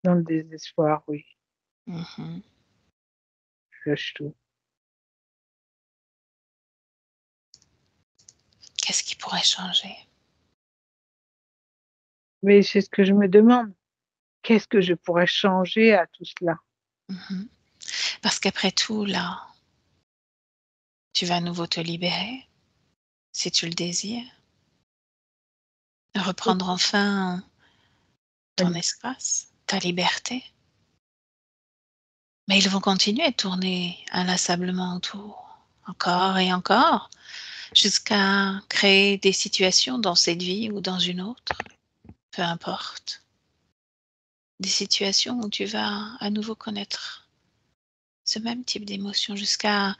dans le désespoir, oui, Mhm. je lâche tout. Qu'est-ce qui pourrait changer? Mais c'est ce que je me demande. Qu'est-ce que je pourrais changer à tout cela? Mhm. Parce qu'après tout, là, tu vas à nouveau te libérer, si tu le désires, reprendre enfin ton Oui, espace, ta liberté. Mais ils vont continuer de tourner inlassablement autour, encore et encore, jusqu'à créer des situations dans cette vie ou dans une autre, peu importe. Des situations où tu vas à nouveau connaître ce même type d'émotion jusqu'à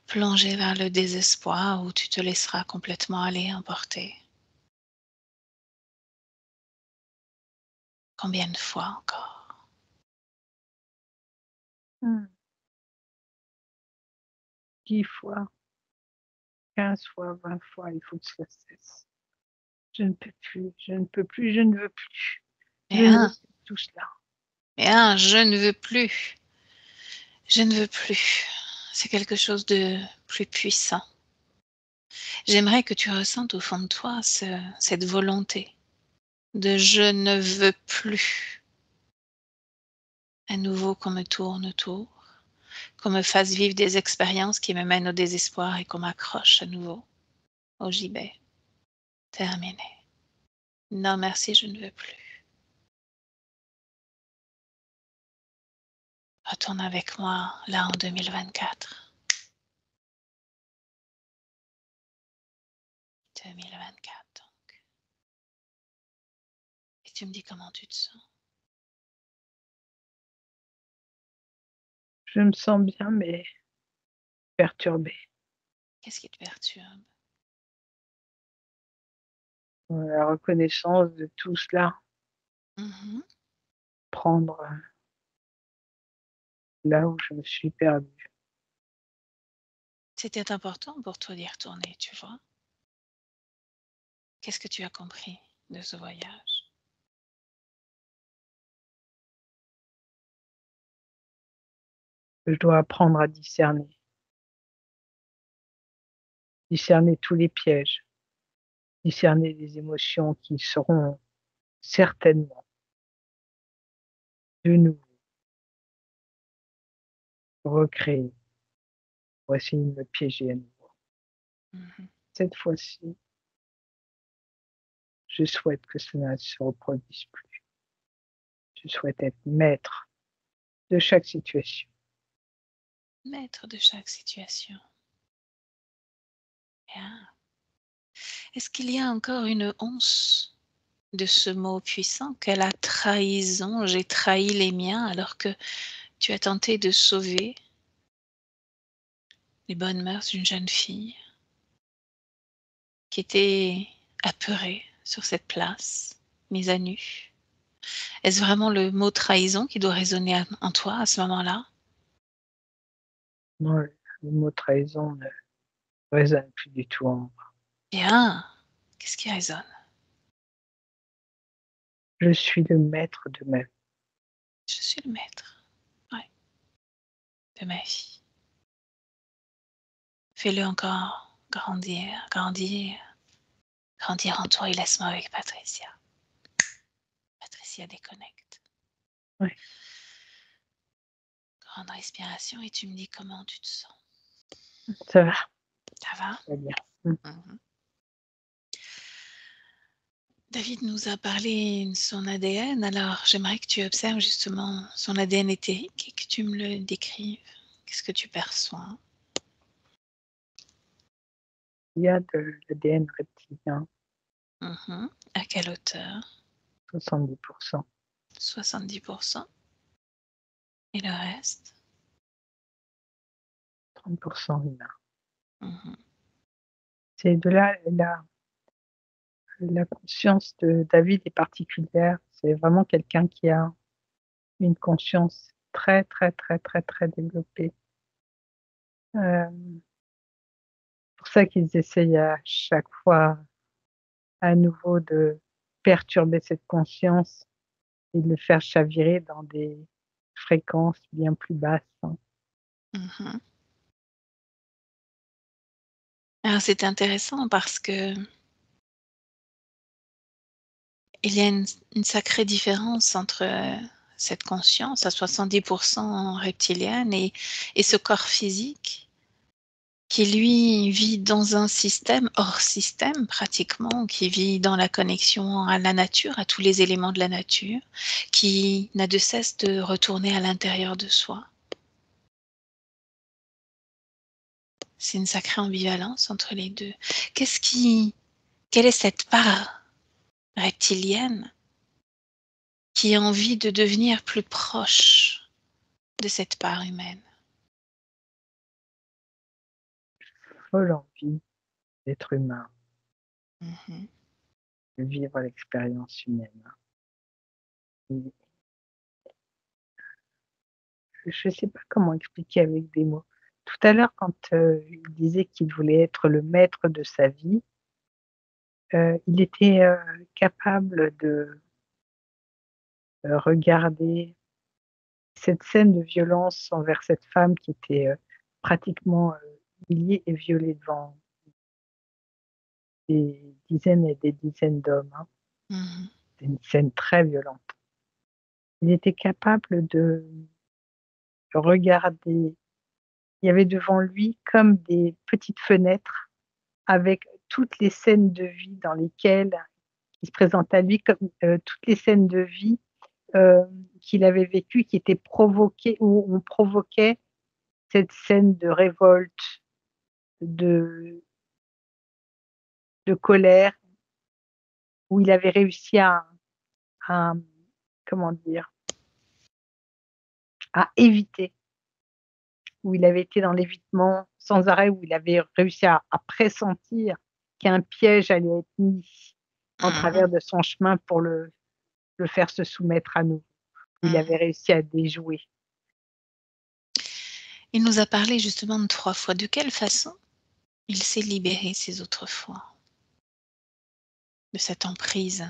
plonger vers le désespoir où tu te laisseras complètement aller, emporter. Combien de fois encore? mmh, 10 fois, 15 fois, 20 fois, il faut que cela cesse. Je ne peux plus, je ne peux plus, je ne veux plus. Mais Je ne veux un, plus tout cela. mais un, je ne veux plus. Je ne veux plus. C'est quelque chose de plus puissant. J'aimerais que tu ressentes au fond de toi cette volonté de je ne veux plus. À nouveau qu'on me tourne autour, qu'on me fasse vivre des expériences qui me mènent au désespoir et qu'on m'accroche à nouveau au gibet. Terminé. Non merci, je ne veux plus. Retourne avec moi là en 2024. 2024 donc. Et tu me dis comment tu te sens. Je me sens bien, mais perturbée. Qu'est-ce qui te perturbe? La reconnaissance de tout cela, Mmh. prendre là où je me suis perdue. C'était important pour toi d'y retourner, tu vois? Qu'est-ce que tu as compris de ce voyage? Je dois apprendre à discerner tous les pièges, discerner les émotions qui seront certainement de nouveau recréées pour essayer de me piéger à nouveau. Mmh. Cette fois-ci, je souhaite que cela ne se reproduise plus. Je souhaite être maître de chaque situation. Maître de chaque situation. Bien. Est-ce qu'il y a encore une once de ce mot puissant qu'est la trahison? J'ai trahi les miens alors que tu as tenté de sauver les bonnes mœurs d'une jeune fille qui était apeurée sur cette place, mise à nu. Est-ce vraiment le mot trahison qui doit résonner en toi à ce moment-là? Moi, le mot trahison ne résonne plus du tout en moi. Bien. Qu'est-ce qui résonne? Je suis le maître de ma vie. Je suis le maître, ouais, de ma vie. Fais-le encore grandir, grandir, grandir en toi et laisse-moi avec Patricia. Patricia déconnecte. Ouais, Grande respiration et tu me dis comment tu te sens. ça va, Ça va? très bien. Mmh. Mhm. David nous a parlé de son ADN, alors j'aimerais que tu observes justement son ADN éthérique et que tu me le décrives. Qu'est-ce que tu perçois? Il y a de l'ADN reptilien, Mhm. À quelle hauteur? 70, 70%. Et le reste? 30 humain. Mhm. C'est de là la conscience de David est particulière. C'est vraiment quelqu'un qui a une conscience très, très, très, très, très développée. Pour ça qu'ils essayent à chaque fois, à nouveau, de perturber cette conscience et de le faire chavirer dans des fréquences bien plus basses, hein. Mhm. Alors c'est intéressant parce que il y a une sacrée différence entre, cette conscience à 70% reptilienne et ce corps physique qui lui vit dans un système hors système pratiquement, qui vit dans la connexion à la nature, à tous les éléments de la nature, qui n'a de cesse de retourner à l'intérieur de soi. C'est une sacrée ambivalence entre les 2. Qu'est-ce qui quelle est cette part reptilienne qui a envie de devenir plus proche de cette part humaine? Folle envie d'être humain, Mmh. de vivre l'expérience humaine. Et je ne sais pas comment expliquer avec des mots. Tout à l'heure, quand, il disait qu'il voulait être le maître de sa vie, il était, capable de, regarder cette scène de violence envers cette femme qui était, pratiquement, humiliée et violée devant des dizaines et des dizaines d'hommes, hein. Mmh. C'est une scène très violente. Il était capable de regarder, il y avait devant lui comme des petites fenêtres avec toutes les scènes de vie dans lesquelles qui se présentent à lui comme, toutes les scènes de vie qu'il avait vécu, qui était provoqué, où on provoquait cette scène de révolte, de colère, où il avait réussi à comment dire? À éviter, où il avait été dans l'évitement sans arrêt, où il avait réussi à pressentir qu'un piège allait être mis en Mmh. travers de son chemin pour le faire se soumettre à nous, où il avait Mmh. réussi à déjouer. Il nous a parlé justement de 3 fois. De quelle façon il s'est libéré ces autres fois de cette emprise?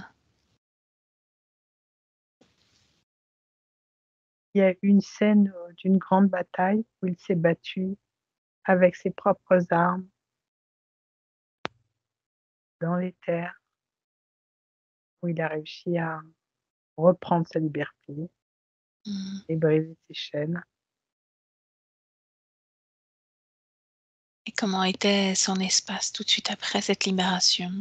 Il y a une scène, d'une grande bataille où il s'est battu avec ses propres armes dans les terres, où il a réussi à reprendre sa liberté Mmh. et briser ses chaînes. Et comment était son espace tout de suite après cette libération?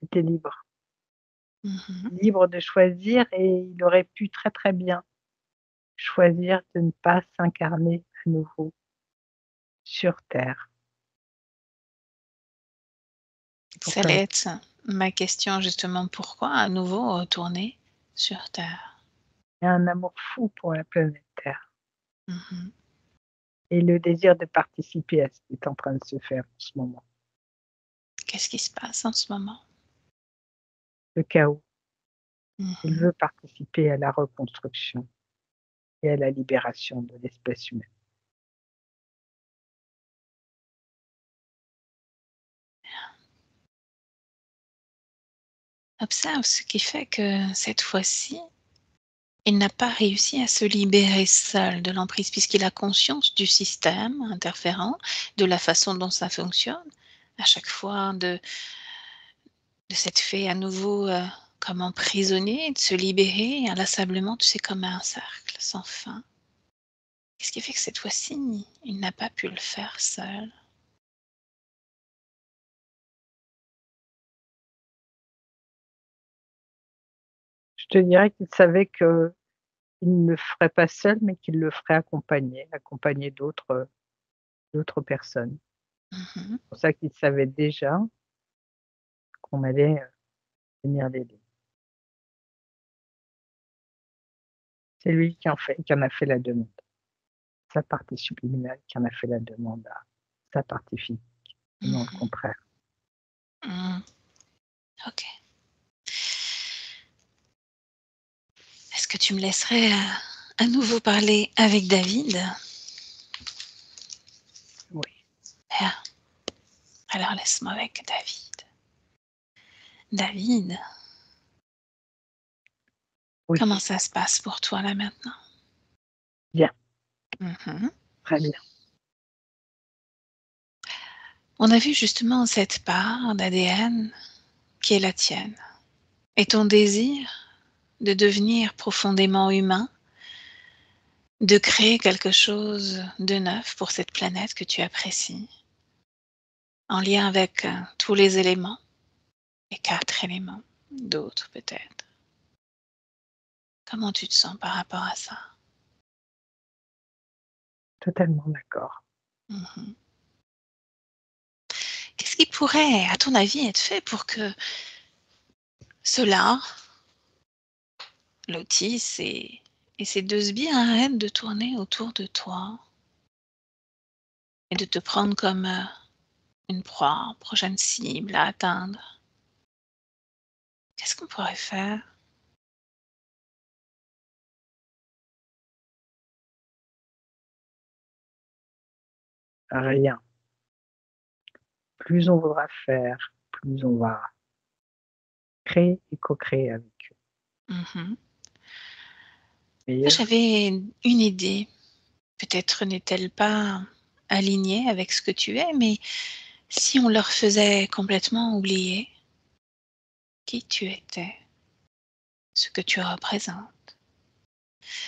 Il était libre, Mmh. libre de choisir et il aurait pu très, très bien choisir de ne pas s'incarner à nouveau sur terre. Ça Pourtant, allait être ça, ma question justement, pourquoi à nouveau retourner sur terre? il a un amour fou pour la planète Terre Mmh. et le désir de participer à ce qui est en train de se faire en ce moment. Qu'est-ce qui se passe en ce moment? Le chaos. Il Mmh. veut participer à la reconstruction et à la libération de l'espèce humaine. Observe ce qui fait que cette fois-ci, il n'a pas réussi à se libérer seul de l'emprise puisqu'il a conscience du système interférent, de la façon dont ça fonctionne. À chaque fois de s'être fait à nouveau, comme emprisonné, de se libérer inlassablement, tu sais, comme un cercle sans fin. Qu'est-ce qui fait que cette fois-ci, il n'a pas pu le faire seul? Je te dirais qu'il savait qu'il ne le ferait pas seul, mais qu'il le ferait accompagné, accompagné d'autres personnes. Mmh. C'est pour ça qu'il savait déjà qu'on allait, venir l'aider. C'est lui qui en a fait la demande. Sa partie subliminale qui en a fait la demande à sa partie physique et non le Mmh. contraire. Mmh. OK. Est-ce que tu me laisserais, à nouveau parler avec David? Oui, Bien, alors laisse-moi avec David. David, oui, comment ça se passe pour toi là maintenant? bien, Mmh. très bien. On a vu justement cette part d'ADN qui est la tienne et ton désir de devenir profondément humain, de créer quelque chose de neuf pour cette planète que tu apprécies, en lien avec, tous les éléments, les 4 éléments, d'autres peut-être. Comment tu te sens par rapport à ça? Totalement d'accord. Mmh. Qu'est-ce qui pourrait, à ton avis, être fait pour que cela, l'autisme et ces 2 sbires arrêtent de tourner autour de toi et de te prendre comme, une proie, prochaine cible à atteindre? Qu'est-ce qu'on pourrait faire? Rien. Plus on voudra faire, plus on va créer et co-créer avec eux. Mmh. Moi, Meilleur, j'avais une idée. Peut-être n'est-elle pas alignée avec ce que tu es, mais si on leur faisait complètement oublier qui tu étais, ce que tu représentes,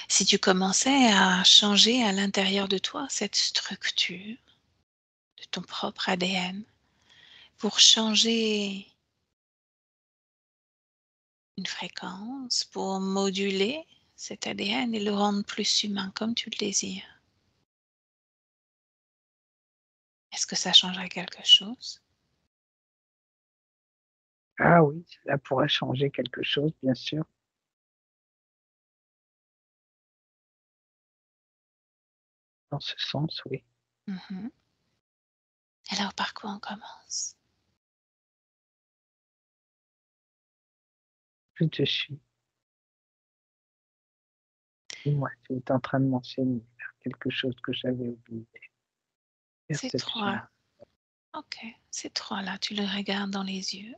si tu commençais à changer à l'intérieur de toi cette structure de ton propre ADN pour changer une fréquence pour moduler cet ADN et le rendre plus humain comme tu le désires. Est-ce que ça changerait quelque chose? Ah oui, cela pourrait changer quelque chose, bien sûr. Dans ce sens, oui. Mmh. Alors par quoi on commence? Je te suis. Dis-moi, tu es en train de m'enseigner vers quelque chose que j'avais oublié. Ces Perception. 3, OK, ces 3-là, tu les regardes dans les yeux.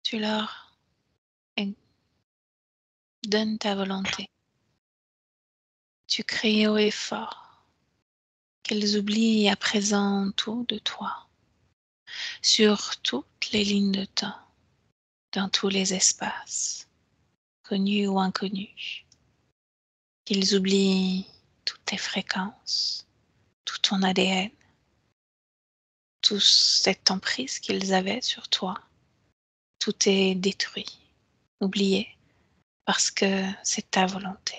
Tu leur et donnes ta volonté. Tu cries haut et fort qu'elles oublient à présent tout de toi, sur toutes les lignes de temps, dans tous les espaces, connus ou inconnus. Qu'ils oublient toutes tes fréquences, tout ton ADN, toute cette emprise qu'ils avaient sur toi. Tout est détruit, oublié, parce que c'est ta volonté.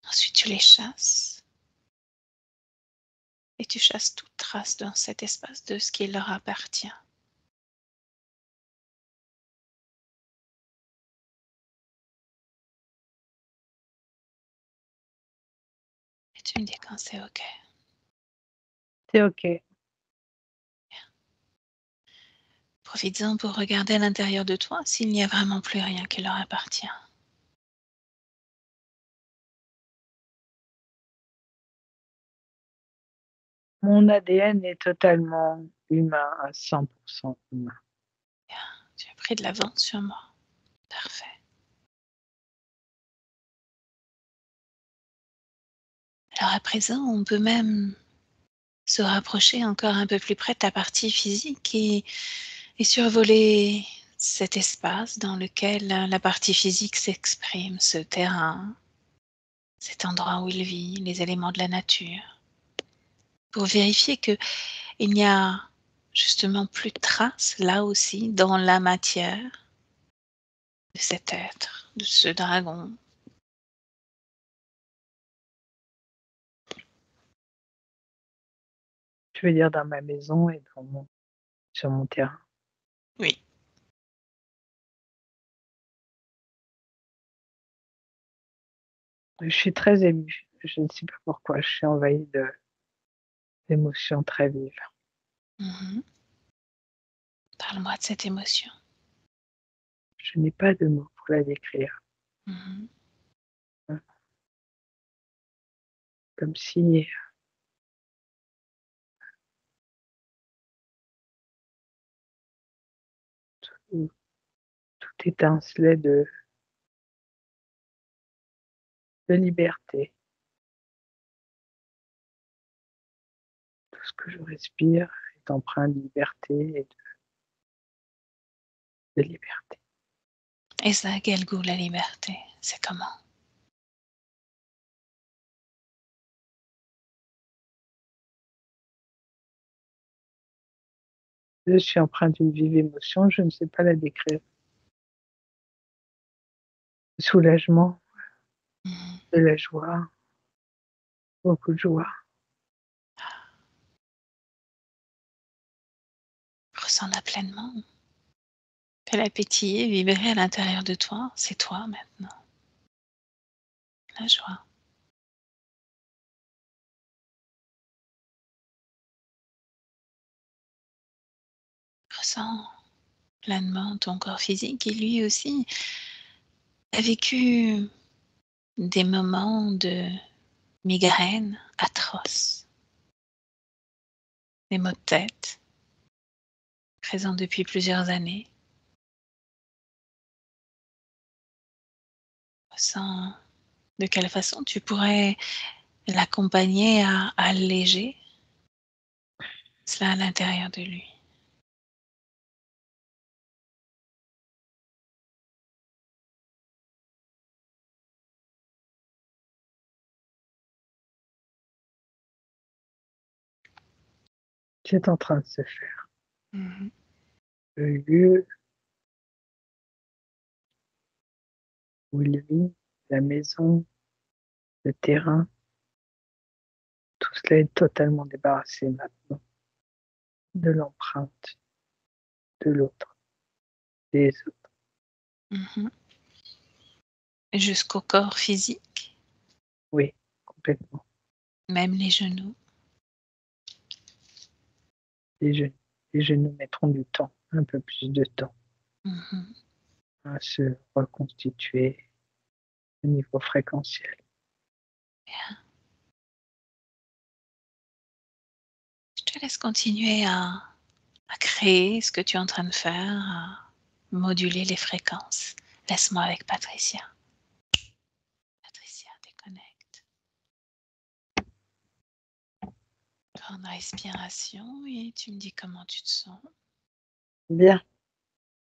Ensuite, tu les chasses et tu chasses toute trace dans cet espace de ce qui leur appartient. Et tu me dis quand c'est OK. C'est OK. Profites-en pour regarder à l'intérieur de toi s'il n'y a vraiment plus rien qui leur appartient. Mon ADN est totalement humain, à 100 humain. Bien, tu as pris de l'avance sur moi. Parfait. Alors à présent, on peut même se rapprocher encore un peu plus près de ta partie physique et survoler cet espace dans lequel la partie physique s'exprime, ce terrain, cet endroit où il vit, les éléments de la nature, pour vérifier qu'il n'y a justement plus de traces là aussi dans la matière de cet être, de ce dragon. Je veux dire dans ma maison et sur mon terrain. Oui. Je suis très émue. Je ne sais pas pourquoi, je suis envahie d'émotions très vives. Mhm. Parle-moi de cette émotion. Je n'ai pas de mots pour la décrire. Mhm. Comme si tout étincelait de liberté. Tout ce que je respire est empreint de liberté et de liberté. Et ça a quel goût la liberté? C'est comment? Je suis empreint d'une vive émotion, je ne sais pas la décrire. Soulagement, Mhm. de la joie, beaucoup de joie. Ressens-la pleinement. Fais-la pétiller, vibrer à l'intérieur de toi. C'est toi maintenant. La joie. Ressens pleinement ton corps physique qui lui aussi a vécu des moments de migraine atroces, des maux de tête présents depuis plusieurs années. Ressens de quelle façon tu pourrais l'accompagner à alléger cela à l'intérieur de lui. C'est en train de se faire. Mhm. Le lieu où il vit, la maison, le terrain, tout cela est totalement débarrassé maintenant de l'empreinte de l'autre, des autres. Mhm. Jusqu'au corps physique, Oui, complètement. même les genoux. Les genoux, les genoux mettront du temps, un peu plus de temps Mhm. à se reconstituer au niveau fréquentiel. Je te laisse continuer à créer ce que tu es en train de faire, à moduler les fréquences. Laisse-moi avec Patricia. Patricia, déconnecte. Grande respiration et tu me dis comment tu te sens. Bien,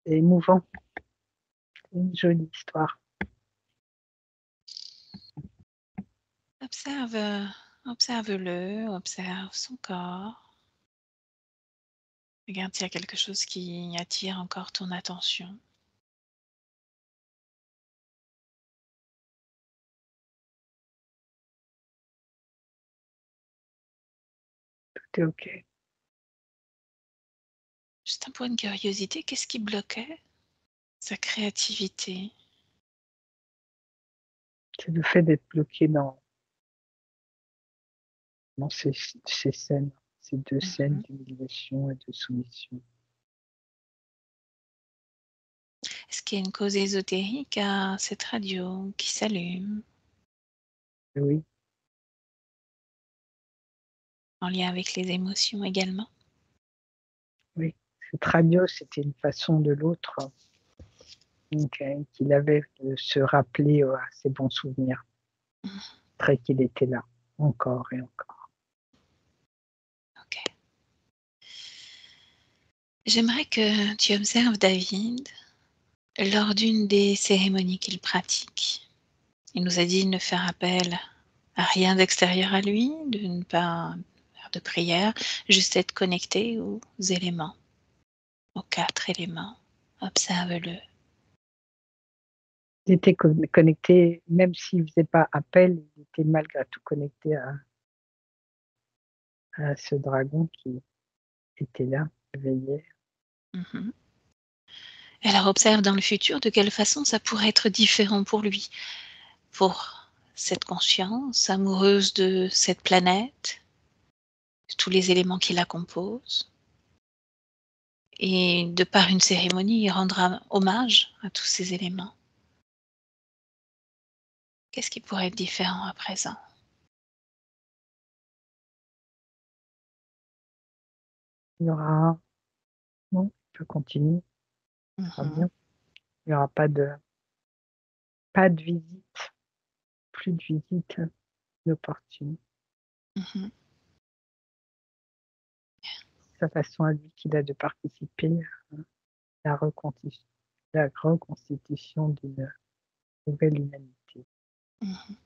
c'est émouvant, c'est une jolie histoire. Observe, observe-le, observe son corps. Regarde s'il y a quelque chose qui attire encore ton attention. Tout est OK. Juste un point de curiosité, qu'est-ce qui bloquait sa créativité? C'est le fait d'être bloqué dans ces scènes, ces deux scènes Mhm. d'humiliation et de soumission. Est-ce qu'il y a une cause ésotérique à cette radio qui s'allume Et oui, en lien avec les émotions également? oui, cette radio, c'était une façon de l'autre, donc qu'il avait de se rappeler, à ses bons souvenirs, Mhm. après qu'il était là, encore et encore. Ok. J'aimerais que tu observes David lors d'une des cérémonies qu'il pratique. Il nous a dit de ne faire appel à rien d'extérieur à lui, de ne pas faire de prière, juste être connecté aux éléments, aux 4 éléments. Observe-le. Il était connecté, même s'il ne faisait pas appel, il était malgré tout connecté à ce dragon qui était là, éveillé. Mhm. Alors observe dans le futur de quelle façon ça pourrait être différent pour lui, pour cette conscience amoureuse de cette planète, de tous les éléments qui la composent. Et de par une cérémonie, il rendra hommage à tous ces éléments. Qu'est-ce qui pourrait être différent à présent? Il y aura, non, il peut continuer, ce sera Mhm, bien. Il n'y aura pas de visite, plus de visite inopportune. mhm, Sa façon à lui qu'il a de participer à la reconstitution d'une nouvelle humanité. mhm.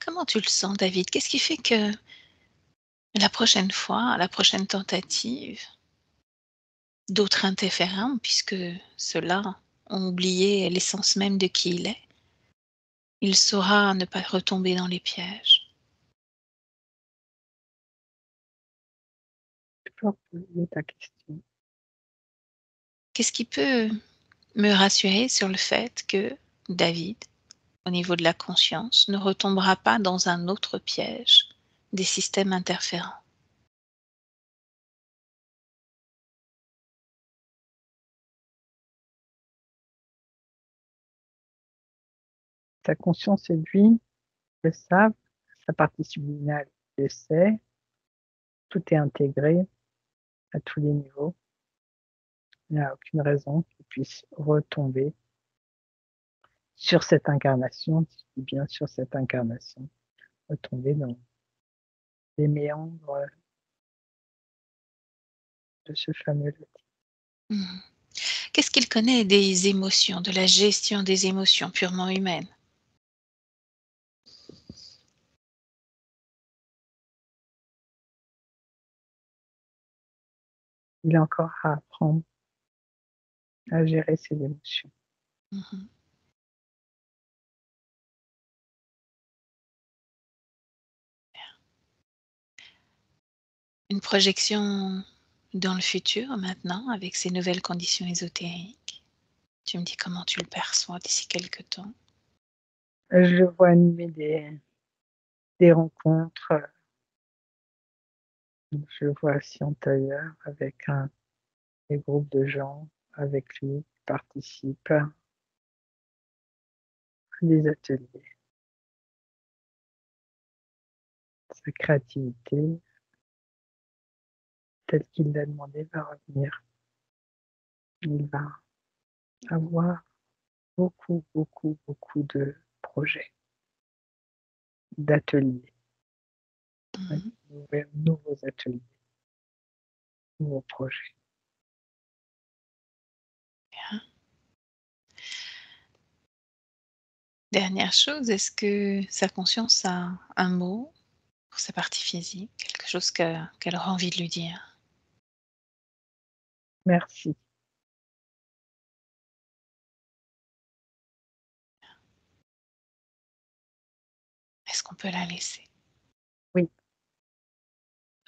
Comment tu le sens, David? Qu'est-ce qui fait que la prochaine fois, la prochaine tentative, d'autres interférents, puisque ceux-là ont oublié l'essence même de qui il est, il saura ne pas retomber dans les pièges? Tu peux reposer ta question. Qu'est-ce qui peut me rassurer sur le fait que David, au niveau de la conscience, ne retombera pas dans un autre piège des systèmes interférents? Ta conscience et lui le savent, sa partie subliminale le sait, tout est intégré à tous les niveaux. Il n'y a aucune raison qu'il puisse retomber sur cette incarnation, je dis bien sur cette incarnation, retomber dans les méandres de ce fameux lot. Mmh. Qu'est-ce qu'il connaît des émotions, de la gestion des émotions purement humaines? il a encore à apprendre à gérer ses émotions. Mhm. Une projection dans le futur maintenant avec ces nouvelles conditions ésotériques. Tu me dis comment tu le perçois d'ici quelque temps. Je le vois animer des rencontres, je le vois assis en tailleur avec des groupes de gens avec lui qui participent à des ateliers. Sa créativité, telle qu'il l'a demandé, va revenir. Il va avoir beaucoup, beaucoup, beaucoup de projets, d'ateliers, Mhm. nouveaux ateliers, nouveaux projets. Bien. Dernière chose, est-ce que sa conscience a un mot pour sa partie physique, quelque chose qu'elle aura envie de lui dire? Merci. Est-ce qu'on peut la laisser? Oui,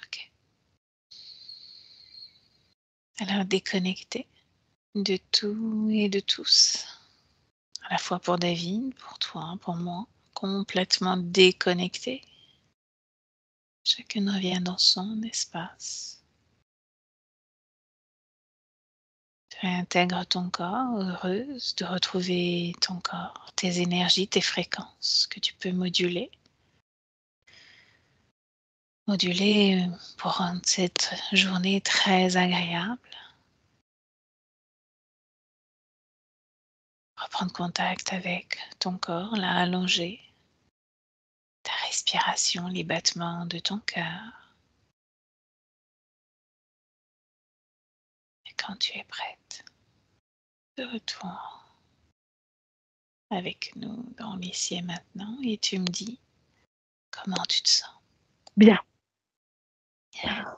OK. Elle a déconnecté de tout et de tous, à la fois pour David, pour toi, pour moi, complètement déconnectée. Chacune revient dans son espace. Tu réintègres ton corps, heureuse de retrouver ton corps, tes énergies, tes fréquences que tu peux moduler. Moduler pour rendre cette journée très agréable. Reprendre contact avec ton corps, là allongé, ta respiration, les battements de ton cœur. Et quand tu es prête, de retour avec nous dans l'ici et maintenant et tu me dis comment tu te sens. bien. Bien.